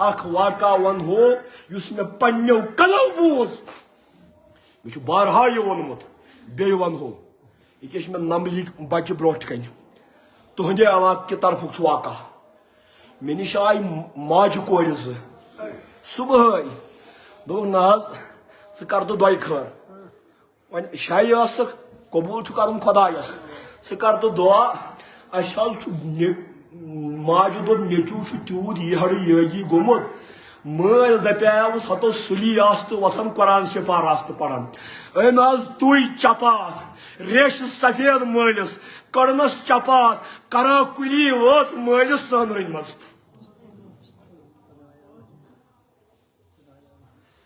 اکھ واقعہ ونہو یُس مےٚ پننیو کَنو بوٗز مےٚ چھُ بارہا یہِ ووٚنمُت بیٚیہِ ونہو ییٚکیاہ چھِ مےٚ نمبلٕکۍ بچہِ برونٛٹھ کنہِ تُہنٛدِ علاقہٕ کہِ طرفُک چھُ واقعہ مےٚ نِش آیہِ ماجہِ کورِ زٕ صبحٲے دوٚپُکھ نہ حظ ژٕ کر تہٕ دۄیہِ خٲر وۄنۍ شاے ٲسٕکھ قبوٗل چھُ کرُن خۄدایس ژٕ کر تہٕ دعا اسہِ حظ چھُ ماجہِ دوٚپ نیٚچوٗ چھُ تیوٗت یٔہڑٕ یٲگی گوٚمُت مٲلۍ دپیاوُس ہتو سُلی آس تہٕ وۄتھان قرآن سپار آس تہٕ پران أمۍ حظ تُج چپاتھ ریشہِ سفید مٲلِس کٔڑنس چپاتھ کرا کُلی وٲژ مٲلِس سٲنرٕنۍ منٛز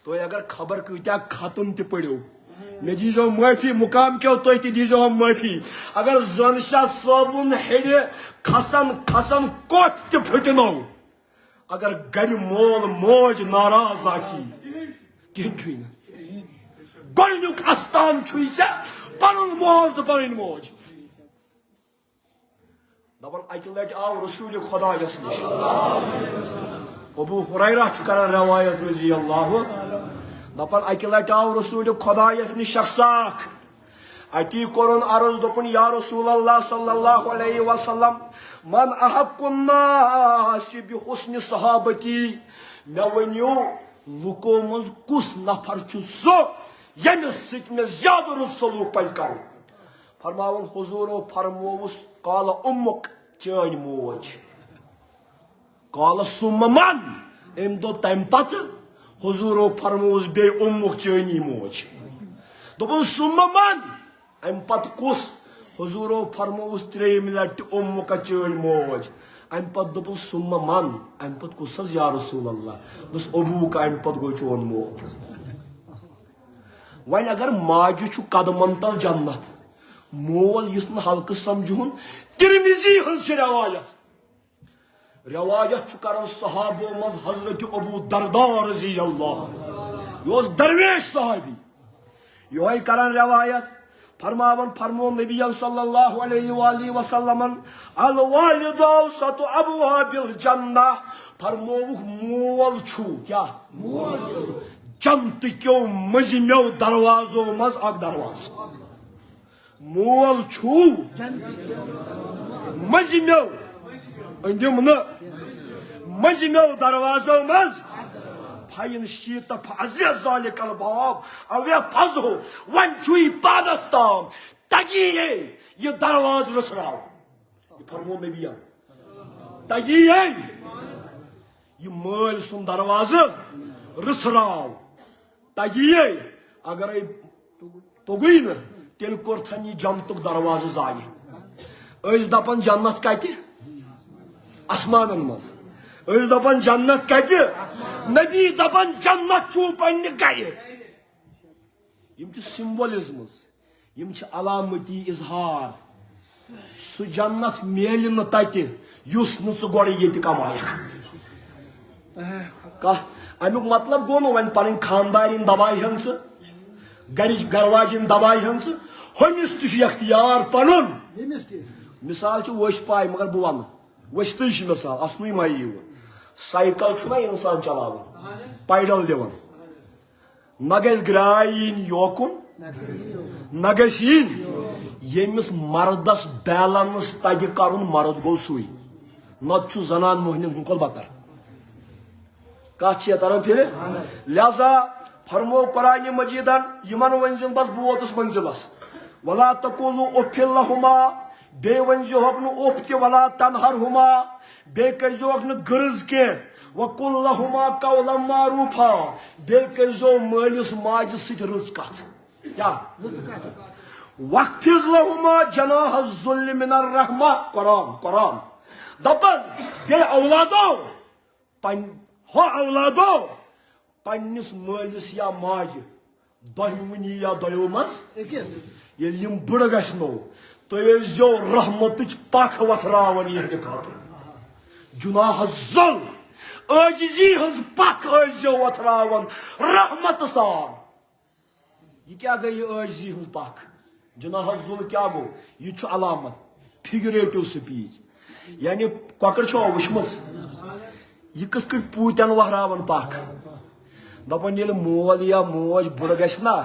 تُہۍ اگر خبر کۭتیاہ ختم تہِ پٔرِو مےٚ دیٖزیو معٲفی مُقام کیو تُہۍ تہِ دیٖزیو معٲفی اگر زن شاہ صٲبُن ہیٚرِ کھسن کھسن کوٚت تہِ پھٕٹنو اگر گرِ مول موج ناراض آسی کہیٖنۍ چھُے نہٕ گۄڈنیُک استان چھُے ژےٚ پنُن مول تہٕ پنٕنۍ موج دپان اکہِ لٹہِ آو رسوٗلِ خۄدایس نِش ابوٗ ہُریرہ چھُ کران روایت رضی اللہ دپان اکہِ لٹہِ آو رسوٗلِ خۄدایس نِش شخص اکھ اتی کوٚرُن عرض دوٚپُن یا رسول اللہ صلی اللہ علیہ وسلم من احق الناس بحسن صحابتی مےٚ ؤنِو لُکو منٛز کُس نفر چھُ سُہ ییٚمِس سۭتۍ مےٚ زیادٕ رُت سلوٗک پزِ کرُن فرماوُن حضوٗرو فرمووُس قال اُمُک چٲنۍ موج قال ثم من أمۍ دوٚپ تمہِ پتہٕ حضوٗرو فرمووُس بیٚیہِ اُمُک چٲنی موج دوٚپُن ثم من امہِ پتہٕ کُس حضوٗرو فرمووُس ترٛیٚیِمہِ لٹہِ تہِ اُمُکا چٲنۍ موج امہِ پتہٕ دوٚپُس ثم من امہِ پتہٕ کُس حظ یا رسول اللہ دوٚپُس ابوٗکا امہِ پتہٕ گوٚو چون مول وۄنۍ اگر ماجہِ چھُ قدمن تل جنت مول یُتھ نہٕ ہلکہٕ سمجھہُن ترمذی ہٕنٛز چھِ روایت چھُ کران صحابو منٛز حضرت ابوٗ دردار رضی اللہ یہِ اوس درویش صحابی یہوے کران روایت فرماون فرمو نبی صلی اللہ علیہ وآلہ وسلم الوالد اوسط ابواب الجنہ فرمووُکھ مول چھُ کیا جنتہٕ کیو مٔنٛزِمیو دروازو منٛز اکھ دروازٕ مول چھُ مٔنٛزِمیو أنٛدِم نہٕ مٔنٛزِمیو دروازو منٛز فَإِنْ شِئْتَ فَأَزِّزْ ذَلِكَ الْبَابَ اوے پھزو ون چھُی پادس تام تگیے یہ درواز رسراو یہ فرمو نبی تگیے یہ مل سن درواز رسراو تگیے اگر توگی نا تیل کورتھن یہ جنتک درواز زائے اس دپن جنت کتہ آسمانن مز اس دپن جنت کتہ نبی دپن جنت چھو پنہ گرِ یم چھ سمبولزمز یم چھ علامتی اظہار سو جنت میل نہ تتہ یس نہ ژٕ گۄڈٕ ییٚتہِ کمایکھ امیک مطلب گو نا ون پن خاندارین دبائی ہن ژٕ گرچ گرواجن دبائی ہن ژٕ ہومس تہ چھ اختیار پنن مثال چھ وش پاے مگر بہ ون وشتٕے چھ مثال اسنوے ما یی سائیکل چھ نا انسان چلاوان پیڈل دِوان نہ گژھِ گراے یِنۍ یوکُن نہ گژھِ یِنۍ ییٚمِس مردس بیلنس تگہِ کرُن مرد گوٚو سُے نتہٕ چھُ زنان موہنین ہُنٛد کھۄتہٕ بدتر کت تران پھر لہذا فرمو قرآن مجیدن یمن ونزن بس بوتس منزلس ولا تقولوا اف لهما بے ونزہوک نہ اف تہ ولا تنہرہما بے کرزوک نہ گرز کی وقل لهما قولا معروفا بے کرزو مالس ماجہ سۭتۍ رٕژ کتھ کیا واخفض لهما جناح الذل من الرحمہ قرآن دپن بے اولادو ہو اولادو پنس مالس یا ماجہ دہونی یا دۄیو مز ییٚلہِ یم بٕڑٕ گژھنو تُہۍ ٲسۍزیو رحمتٕچ پکھ وتھراوان یہنٛدِ خٲطرٕ جناح الذل عاجزی ہٕنٛز پکھ ٲسۍزیو وتھراوان رحمتہٕ سان یہ کیا گئی عاجزی ہٕنٛز پکھ جناح الذل کیا گو یہ چھُ علامت فِگریٹِو سپیچ یعنی کۄکر چھوا وٕچھمٕژ یہ کت کٹ پوتین وہراون پکھ دپان ییٚلہِ مول یا موج بُڑٕ گژھِ نا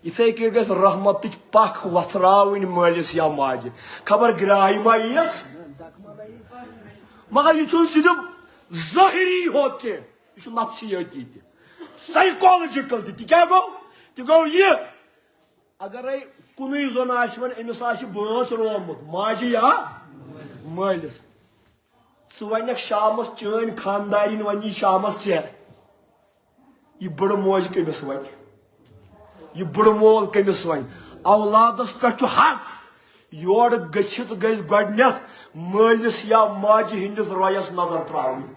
یِتھے کٔنۍ گژھِ رحمتٕچ پکھ وتھراوٕنۍ مٲلِس یا ماجہِ خبر گراے ما یِیَس مگر یہ چھُنہٕ صرف ظٲہری ہوت کینٛہہ یہ چھُ نفسیٲتی تہِ سائیکالجکل تہِ کیٛاہ گوٚو تہِ گوٚو یہِ اگرے کُنُے زوٚن آسہِ وۄنۍ أمِس آسہِ بٲژ روومُت ماجہِ یا مٲلِس ژٕ ونکھ شامس چٲنۍ خاندارین ونی شامس ژےٚ یہ بڑٕ موج کٔمِس ونہِ یہ بڑٕ مول کٔمِس ونہِ اولادس پٮ۪ٹھ چھُ حق یورٕ گٔژھِتھ گژھِ گۄڈنیتھ مٲلِس یا ماجہِ ہٕنٛدِس رویس نظر تراوٕنۍ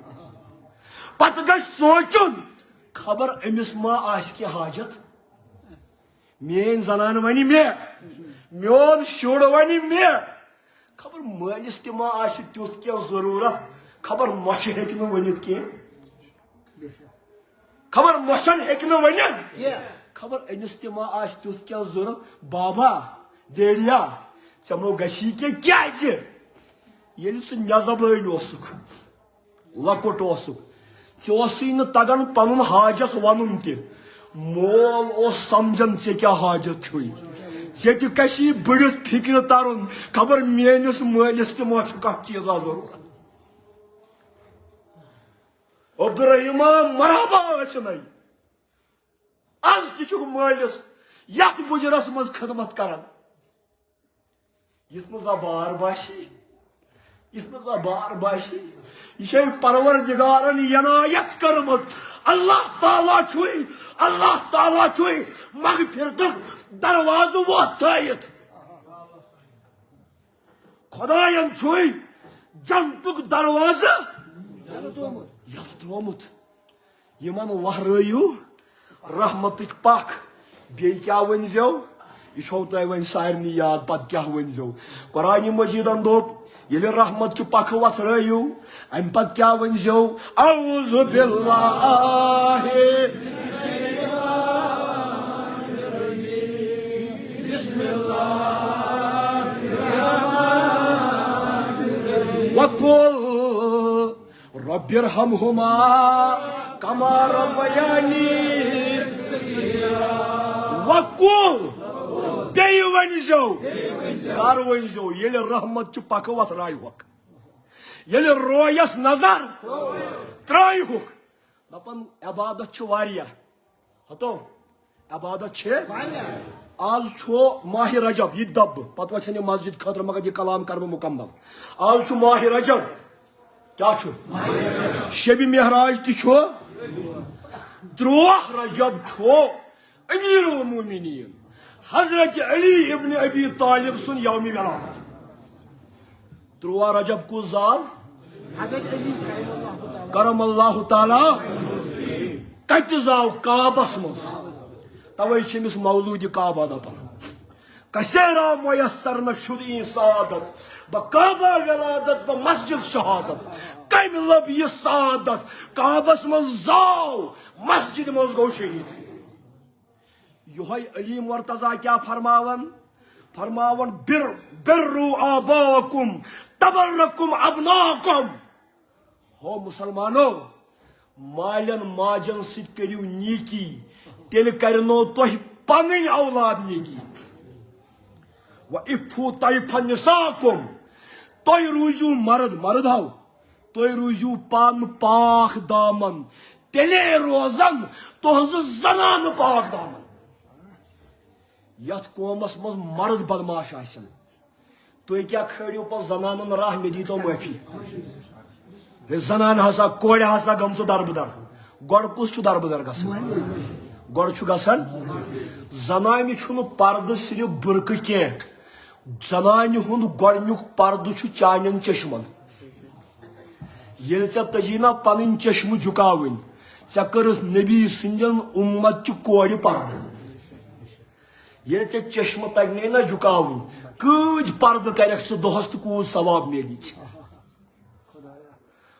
پتہٕ گژھِ سونٛچُن خبر أمِس ما آسہِ کینٛہہ حاجت میٲنۍ زنان ونہِ مےٚ میون شُر ونہِ مےٚ خبر مٲلِس تہِ ما آسہِ تیُتھ کینٛہہ ضروٗرت خبر مۄچھِ ہیٚکہِ نہٕ ؤنِتھ کینٛہہ خبر مۄچھن ہیٚکہِ نہٕ ؤنِتھ خبر أمِس تہِ ما آسہِ تیُتھ کینٛہہ ضروٗرت بابا ڈیڈیا ژےٚ مو گژھی کینٛہہ کیازِ ییٚلہِ ژٕ نٮ۪زبٲلۍ اوسُکھ لۄکُٹ اوسُکھ ژےٚ اوسُے نہٕ تگان پنُن حاجت ونُن تہِ مول اوس سمجھان ژےٚ کیٛاہ حاجت چھُے ژےٚ تہِ گژھی بٔڑِتھ فکرِ ترُن خبر میٲنِس مٲلِس تہِ ما چھُ کانٛہہ چیٖزا ضروٗرت عبدالرحیمہ مرحبا ٲسِنَے آز تہِ چھُکھ مٲلِس یتھ بُجرس منٛز خدمت کران یتھ منٛز بار باسی یتھ منٛز بار باسی یہ چھے پروردگارن عنایت کٔرمٕژ اللہ تعالیٰ چھُے مغفرتُک دروازٕ ووت تھٲیِتھ خۄداین چھُے جنتُک دروازٕ یلہٕ ترومُت یمن وہرٲیِو رحمتٕکۍ پکھ بیٚیہِ کیٛاہ ؤنۍزیو یہ چھو تۄہہِ وۄنۍ سارنٕے یاد پتہٕ کیٛاہ ؤنۍزیو قرآنِ مجیدن دوٚپ ییٚلہِ رحمتچہِ پکھٕ وتھرٲیِو امہِ پتہٕ کیٛاہ ؤنۍزیو اعوذ باللہ وقل رب ارحمهما كما ربياني وقل بیٚیہِ ؤنۍزیو کر ؤنۍزیو ییٚلہِ رحمت چہِ پکھٕ وتھرایہوکھ ییٚلہِ رویس نظر ترٛایہوکھ دپن عبادت چھ واریاہ ہتو عبادت چھ آز چھو ماہ رجب یہ دب پتہ وچھن یہ مسجد خاطر مگر یہ کلام کر مکمل آز چھو ماہ رجب کیا چھو شب معراج تہ چھو 13 رجب چھو امیر المومنین حضرت علی ابن ابی طالب سن یوم ولادت 13 رجب کو زال کرم اللہ تعالی کت زال کعبس مز توے چمس مولود کعبہ دپان کسیرا میسر نشد این سعادت بکعبہ ولادت بمسجد شہادت کم لب یہ سعادت کعبس مز زاو مسجد مز گو شہید یہ علی مرتضی کیا فرماون برو آباءکم تبرکم ابناکم ہو مسلمانو مالن ماجن ست کریو نیکی تیل کرنو تہ پنن اولاد نیکی وَإِفُّوا طَيْفَ نِسَاكُمْ تُہۍ روٗزِو مرد ہو تُہۍ روٗزِو پان پاک دامن تیلے روزن تُہنٛزٕ زنان پاک دامن یتھ قومس مز مرد بدماش آسن تُہۍ کیٛاہ کھٲڑِو پتہٕ زنانن راہ مےٚ دیٖتو معٲفی زنان ہسا کورِ ہسا گٔمژٕ دربٕدر گۄڈٕ کُس چھُ دربٕدر گژھان گۄڈٕ چھُ گژھان زنانہِ چھُنہٕ پردٕ صرف بُرقہٕ کینٛہہ زنانہِ ہُنٛد گۄڈنیُک پردٕ چھُ چانٮ۪ن چشمن ییٚلہِ ژےٚ تٔجی نا پنٕنۍ چشمہٕ جُکاوٕنۍ ژےٚ کٔرٕتھ نبی سٕنٛدٮ۪ن اُمت چہِ کورِ پردٕ ییٚلہِ ژےٚ چشمہٕ تگنے نا جُکاوٕنۍ کۭتۍ پردٕ کرکھ ژٕ دۄہس تہٕ کوٗت ثواب میلی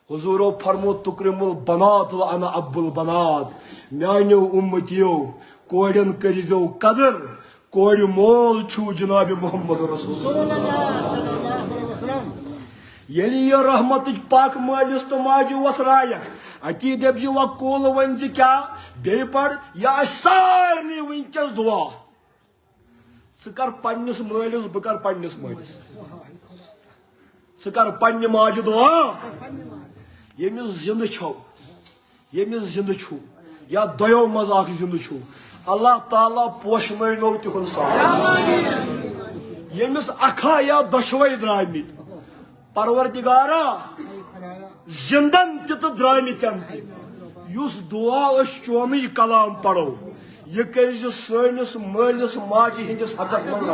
حضورو فرمو تکرم البنات و انا اب البنات میانیو امتیو کوڑن کریزو قدر کوڑ مول چھو جناب محمد رسول یلی یہ رحمت پاک مالس تو ماجی وسرائک اتی دبجی وکول ونزی کیا بے پڑ یا سارنی ونکس دعا سکر پنس مالس بکر پنس مالس سکر پنہ ماجی دعا یمس زندہ چھو یمس زندہ چھو یا دویو مز اخ زندہ چھو اللہ تعالیٰ پوشنو تہن سان یمس اکھا یا دشوے درامت پروردگارا زندن تہ درامتن یس دعا اس چون یہ کلام پڑھو یہ کرز سنس مالس ماجہ ہندس حقس من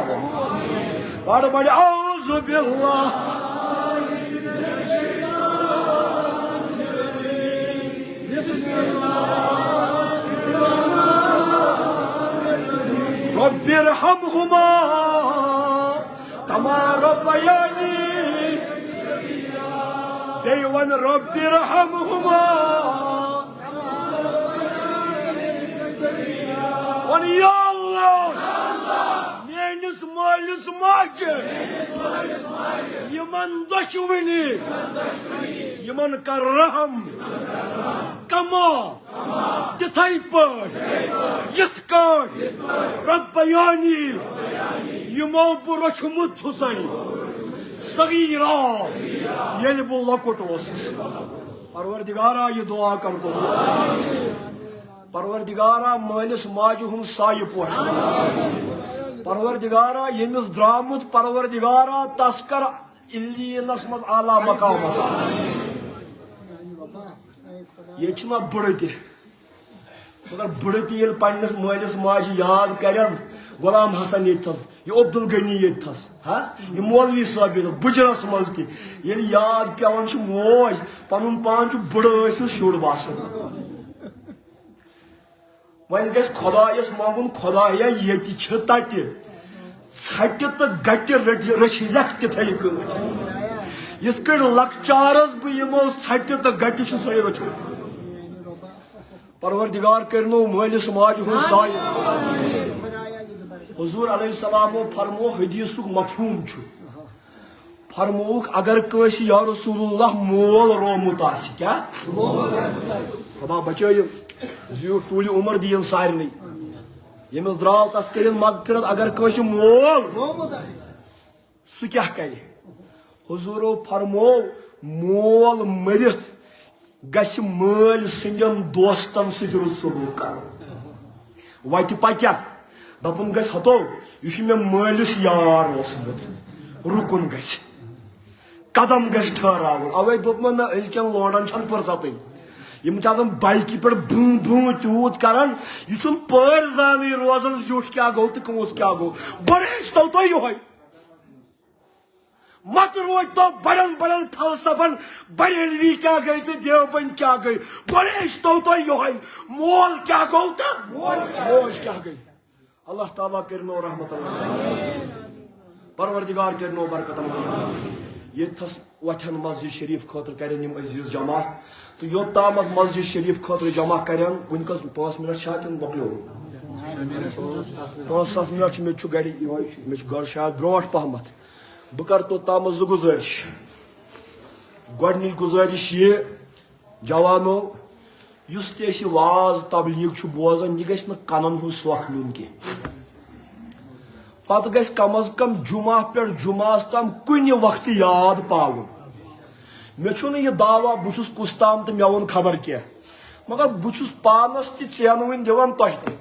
پڑھ بڑ اعوذ باللہ رب ارحمهما كما ربياني ديوان رب ارحمهما ون يا الله میانس مالس ماجہ یمن دشوینی یمن کر رحم کما تتھائی پٹ یتھ کٹ ربیانی یمو بہ رچھمت چھسن صغیرا ییٚلہِ بہ لۄکُٹ اوسُس پروردگارا یہ دعا کر کو پروردگارا مالس ماجہ ہند سایہ پوش پروردگارا یمس درامت پروردگارا تس کر الینس مز اعلیٰ مقام یہ چھنا بڑٕ تہِ مگر بڑٕ تہِ ییٚلہِ پننس مالس ماجہ یاد کرن غلام حسن یتھس یہ عبد الغنی یتھس یہ مولوی صاحب یتھس بجرس مز تہِ ییٚلہِ یاد پیوان چھ موج پنن پان چھ بڑٕ ٲسِس شُر باسان وۄنۍ گژھِ خۄدایس منگُن خۄدایا ییٚتہِ چھِ تتہِ ژھٹہِ تہٕ گٹہِ رٔچھزٮ۪کھ تِتھے کٲٹھۍ یِتھ کٲٹھۍ لۄکچارس بہٕ یِمو ژھٹہِ تہٕ گٹہِ چھُسے رٔچھمٕتۍ پروردگار کرنو مالس ماجہ ہند سایہ حضور علیہ السلام فرمو حدیث مفہوم چھ فرموک اگر کٲنٛسہِ یا رسول اللہ مول رومت آسہِ کیا خدا بچٲیِن زیوٗٹھ طوٗلہِ عمر دِیِن سارنٕے ییٚمِس درٛاو تس کٔرِن مغفرت اگر کٲنٛسہِ مول سُہ کیٛاہ کرِ حضورو فرمو مول مرِتھ گژھِ مٲلۍ سٕنٛدٮ۪ن دوستن سۭتۍ رُت سلوٗک کرُن وتہِ پکٮ۪کھ دپُن گژھِ ہتو یہِ چھُ مےٚ مٲلِس یار اوسمُت رُکُن گژھِ قدم گژھِ ٹھہراوُن اوے دوٚپمَو نہ أزکٮ۪ن لونڈن چھنہٕ فرصتٕے یم چھِ آسان بایکہِ پٮ۪ٹھ بۭں بۭں تیوٗت کران یہِ چھُنہٕ پٲرۍ زانٕے روزان زیُٹھ کیٛاہ گوٚو تہٕ کٲنٛسہِ کیٛاہ گوٚو گۄڈٕ ہیٚچھتو تُہۍ یِہوے مت روز تو بڑن بڑن فلسفن بریلوی کیا گئی تو دیوبند کیا گئی گۄڈٕ ہیٚچھتو تُہۍ یِہوے مول کیا گوٚو تہٕ موج کیا گئی اللہ تعالیٰ کرنو رحمت اللہ پروردگار کرنو برکت اللہ ییٚتھس وتھن مسجد شریف خٲطرٕ کرن یِم عزیز جمع تہٕ یوٚتامتھ مسجد شریف خٲطرٕ جمع کرن وٕنکٮ۪س 5 منٹ چھا کِنہٕ مۄکلیو 5-7 منٹ چھِ مےٚ چھُ گرِ یِہوے مےٚ چھُ گرٕ شاید برونٛٹھ پہمتھ بہٕ کرٕ توٚتامتھ 2 گُزٲرِش گۄڈنِچ گُزٲرِش یہِ جوانو یُس تہِ أسۍ یہِ واز تبلیٖغ چھُ بوزان یہِ گژھِ نہٕ کَنن ہُنٛد سۄکھ نیُن کینٛہہ پتہٕ گژھِ کم از کم جمعہ پٮ۪ٹھ جمعہس تام کُنہِ وقتہٕ یاد پاوُن مےٚ چھُنہٕ یہِ دعوا بہٕ چھُس کُس تام تہٕ مےٚ ووٚن خبر کینٛہہ مگر بہٕ چھُس پانس تہِ ژینوٕنۍ دِوان تۄہہِ تہِ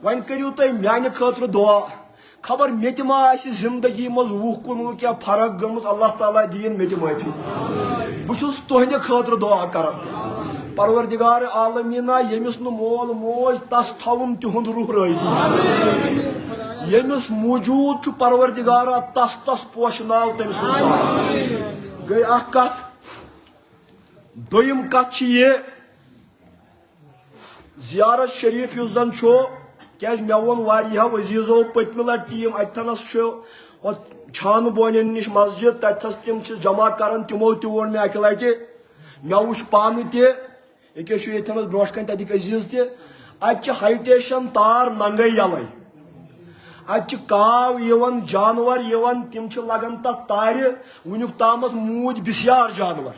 وۄنۍ کٔرِو تُہۍ میانہِ خٲطرٕ دعا خبر مےٚ تہِ ما آسہِ زندگی منٛز 20-21 کینٛہہ فرق گٔمٕژ اللہ تعالیٰ دِیِن مےٚ تہِ معٲفی بہٕ چھُس تُہنٛدِ خٲطرٕ دعا کران پروردگار عالمیٖنا ییٚمِس نہٕ مول موج تس تھاوُن تِہُنٛد روح رٲضی ییٚمِس موجوٗد چھُ پروردگارا تس پوشناو تٔمۍ سُنٛد ساتھ گٔے اکھ کتھ دوٚیِم کتھ چھِ یہِ زیارت شریف یُس زن چھُ کیٛازِ مےٚ ووٚن واریاہو عزیٖزو پٔتمہِ لٹہِ تہِ یِم اتھٮ۪نس چھُ چھانہٕ بونٮ۪ن نِش مسجد تتھس تِم چھِ جمع کران تِمو تہِ ووٚن مےٚ اکہِ لٹہِ مےٚ وٕچھ پانہٕ تہِ ییٚکیٛاہ چھُ ییٚتھٮ۪نس برونٛٹھ کنہِ تتِکۍ عزیٖز تہِ اتہِ چھِ ہایٹیشن تار ننگے یلے اتہِ چھِ کاو یِوان جانور یِوان تِم چھِ لگان تتھ تارِ وُنیُک تامتھ موٗدۍ بِسیار جانور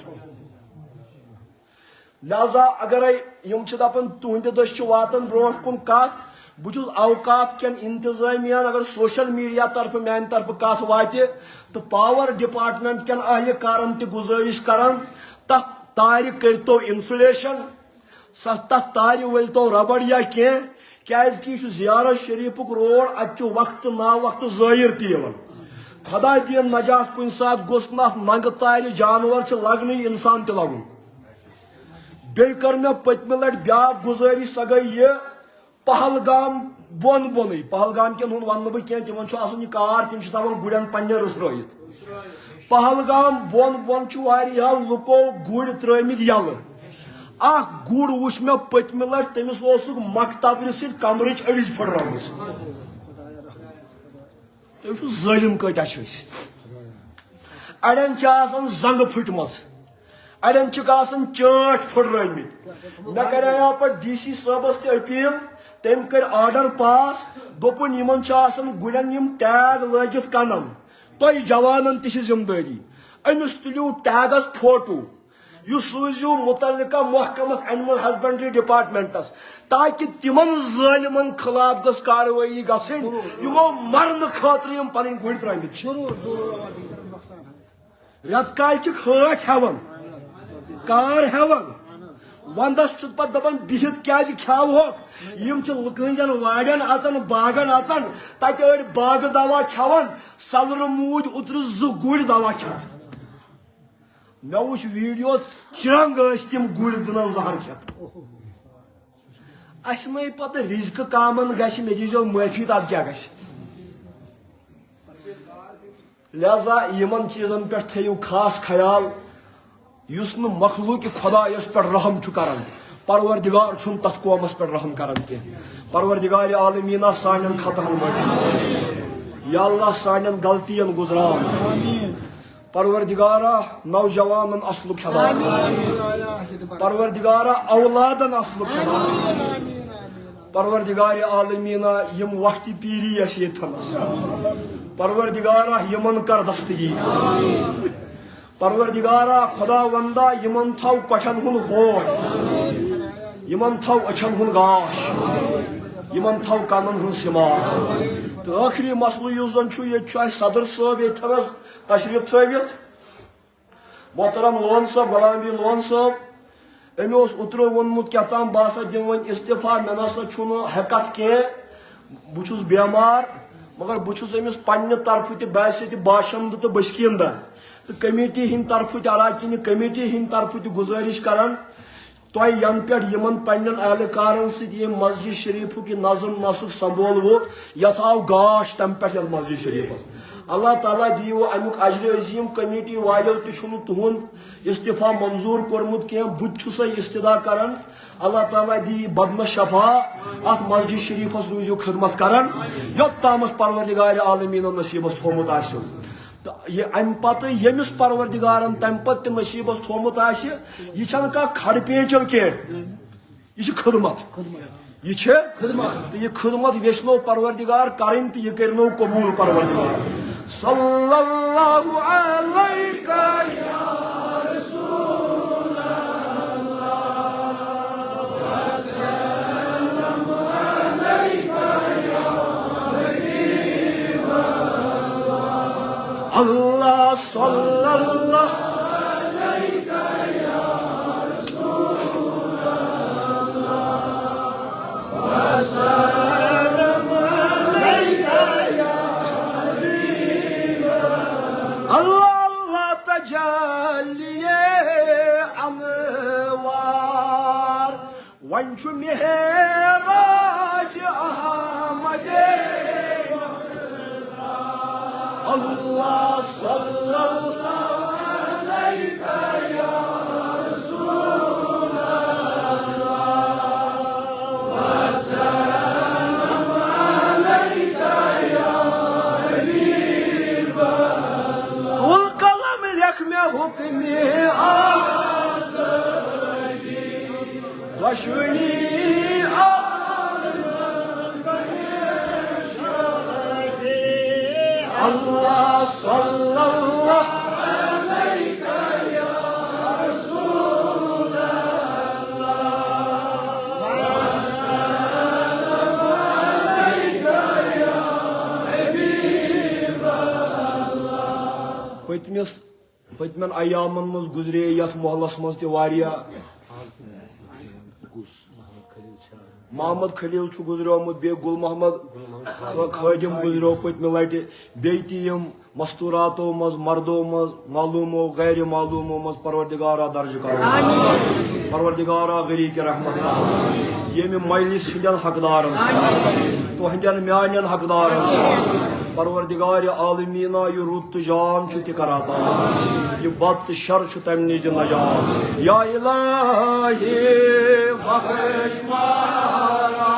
لہذا اگرے یِم چھِ دپان تُہنٛدِ دٔسۍ چھِ واتان برونٛٹھ کُن کتھ بہٕ چھُس اوقاف کٮ۪ن انتظامیہن اگر سوشل میڈیا طرفہٕ میانہِ طرفہٕ کتھ واتہِ تہٕ پاور ڈپارٹمنٹ کٮ۪ن اہلکارن تہِ گُزٲرِش کران تتھ تارِ کٔرتو انسولیشن تتھ تارِ ؤلتو ربڑ یا کینٛہہ کیٛازِ کہِ یہِ چھُ زیارت شریفُک روڈ اتہِ چھُ وقتہٕ نا وقتہٕ زٲیِر تہِ یِوان خدا دِیِن نجات کُنہِ ساتہٕ گوٚژھ نہٕ اتھ ننگہٕ تارِ جانور چھِ لگنٕے انسان تہِ لگُن بیٚیہِ کٔر مےٚ پٔتمہِ لٹہِ بیٛاکھ گُزٲرِش سۄ گٔے یہِ پہلگام بۄن بۄنٕے پہلگام کٮ۪ن ہُنٛد ونہٕ نہٕ بہٕ کینٛہہ تِمن چھُ آسان یہِ کار تِم چھِ تھاوان گُرٮ۪ن پننہِ رٕژھرٲیِتھ پہلگام بۄن بۄن چھُ واریاہو لُکو گُرۍ ترٲمٕتۍ یلہٕ اکھ گُر وُچھ مےٚ پٔتمہِ لٹہِ تٔمِس اوسُکھ مکتبرِ سۭتۍ کمرٕچ أڑِج پھٕٹرٲومٕژ تُہۍ وٕچھِو ظٲلِم کۭتیاہ چھِ أسۍ اڑٮ۪ن چھِ آسان زنٛگہٕ پھٕٹمٕژ اڑٮ۪ن چھِکھ آسان چٲنٛٹھ پھٕٹرٲمٕتۍ مےٚ کریاو پتہٕ ڈی سی صٲبس تہِ أپیٖل تٔمۍ کٔرۍ آرڈر پاس دوٚپُن یِمن چھِ آسان گُرٮ۪ن یِم ٹیگ لٲگِتھ کنن تۄہہِ جوانن تہِ چھِ ذمہٕ دٲری أمِس تُلِو ٹیگس فوٹو یہِ سوٗزِو مُتعلقہ محکمس اینمل ہسبنڈری ڈپارٹمنٹس تاکہِ تِمن ظٲلمن خلاف گٔژھ کاروٲیی گژھٕنۍ یِمو مرنہٕ خٲطرٕ یِم پنٕنۍ گُرۍ ترٲمٕتۍ چھِ رٮ۪تہٕ کالہِ چھِکھ ہٲٹھ ہٮ۪وان کار ہٮ۪وان ونٛدس چھُ پتہٕ دپان بِہِتھ کیٛازِ کھٮ۪وہوکھ یِم چھِ کٕہٕنٛدٮ۪ن وارٮ۪ن اژان باغن اژان تتہِ أڑۍ باغہٕ دوا کھٮ۪وان سلرٕ موٗدۍ اوترٕ 2 گُرۍ دوا کھٮ۪تھ مےٚ وٕچھ ویٖڈیو چرنٛگ ٲسۍ تِم گُرۍ دٕنان زہر کھٮ۪تھ اسہِ نَے پتہٕ رِزقہٕ کامن گژھِ مےٚ دیٖزیو معٲفی تتھ کیٛاہ گژھِ لہذا یِمن چیٖزن پٮ۪ٹھ تھٲیِو خاص خیال یُس نہٕ مخلوٗقہِ خۄدایس پٮ۪ٹھ رحم چھُ کران پروردگار چھُنہٕ تتھ قومس پٮ۪ٹھ رحم کران کینٛہہ پروردگارِ عالمیٖنا سانٮ۪ن خطاہن منٛز یا اللہ سانٮ۪ن غلطین گُزراو پروردگارا نوجوانن اصلُک ہدایت پروردگارا اولادن اصلُک ہدایت پروردگارِ عالمیٖنا یِم وقتِ پیٖری ٲسۍ ییٚتھنس پروردگارا یِمن کر دستگی پروردگارا خدا وندا یِمن تھاو کۄٹھٮ۪ن ہُنٛد ہوش یِمن تھاو أچھن ہُنٛد گاش یِمن تھاو کنن ہُنٛد سِماٹ تہٕ ٲخری مسلہٕ یُس زن چھُ ییٚتہِ چھُ اسہِ صدر صٲب ییٚتھنس تشریٖف تھٲوِتھ محترم لون صٲب غلام نبی لون صٲب امی اس اترو ونمت کیا تام باسا دم ون استفا میں نسا چھنو حقت کی بچھس بیمار مگر بچھس امس پنہ طرف تہ باسہ تہ باشند تو بشکیندہ تو کمیٹی ہند طرف تہ علاقہ کمیٹی ہند طرف تہ گزارش کران تہ ین پہ یمن پنن اہلکارن ست یہ مسجد شریف کی نظم نسق سنبھولو یت آو گاش تم پہ مسجد شریفس اللہ تعالیٰ دیو امیک اجر عظیم کمیٹی والو تہ تہند استفا منظور کورمت کی بت چھس استدا کران اللہ تعالیٰ دی بدن شفا ات مسجد شریفس روزو خدمت کران یوت تامت پروردگار عالمین نصیبس تھومت آسو تو یہ ام پتہ یمس پروردگارن تم پتہ نصیبس تھومت آسہ یہ چھن کا کھڑ پیچل کی یہ خدمت یہ خدمت تو یہ خدمت یسنو پروردگار کرن تو یہ کرنو قبول پروردگار صلی اللہ علیہ یا رسول اللہ صلی اللہ اللہ تجلی انوار ونچ مہراج احمد اللہ صلی اللہ علیہ یا رسول اللہ وسلم علیک یا حبیب اللہ کل قلم لکھ میں حکم آزادی دشمنی اللہ صلی اللہ علیہ یا رسول اللہ وسلم علیک یا حبیب اللہ پتمن ایامن مز گزرے یت محلس مز تہ واریاہ محمد خلیل چھ گزریومت بی گل محمد خادم گزریو پتمہ لٹہ بیم مستوراتو مز مردو مز معلومو غیر معلومو مز پروردگارا درج کرو پروردگارا غریق رحمت یم مجلس ہندین حقدارن تہندین میانین حقدارن پروردگار عالمینہ یہ رت جان چھ تہ کراتا یہ بد شر چھ تم نش دِ نجات یا الہی بخش مارا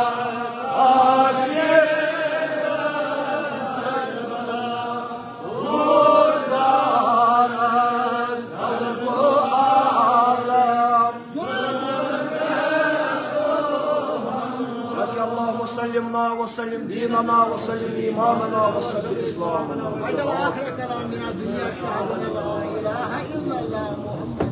سلمنا وسلم ديننا وسلم إيماننا وسلم إسلامنا وآخر كلامنا الدنيا شهادة لا إله إلا الله محمد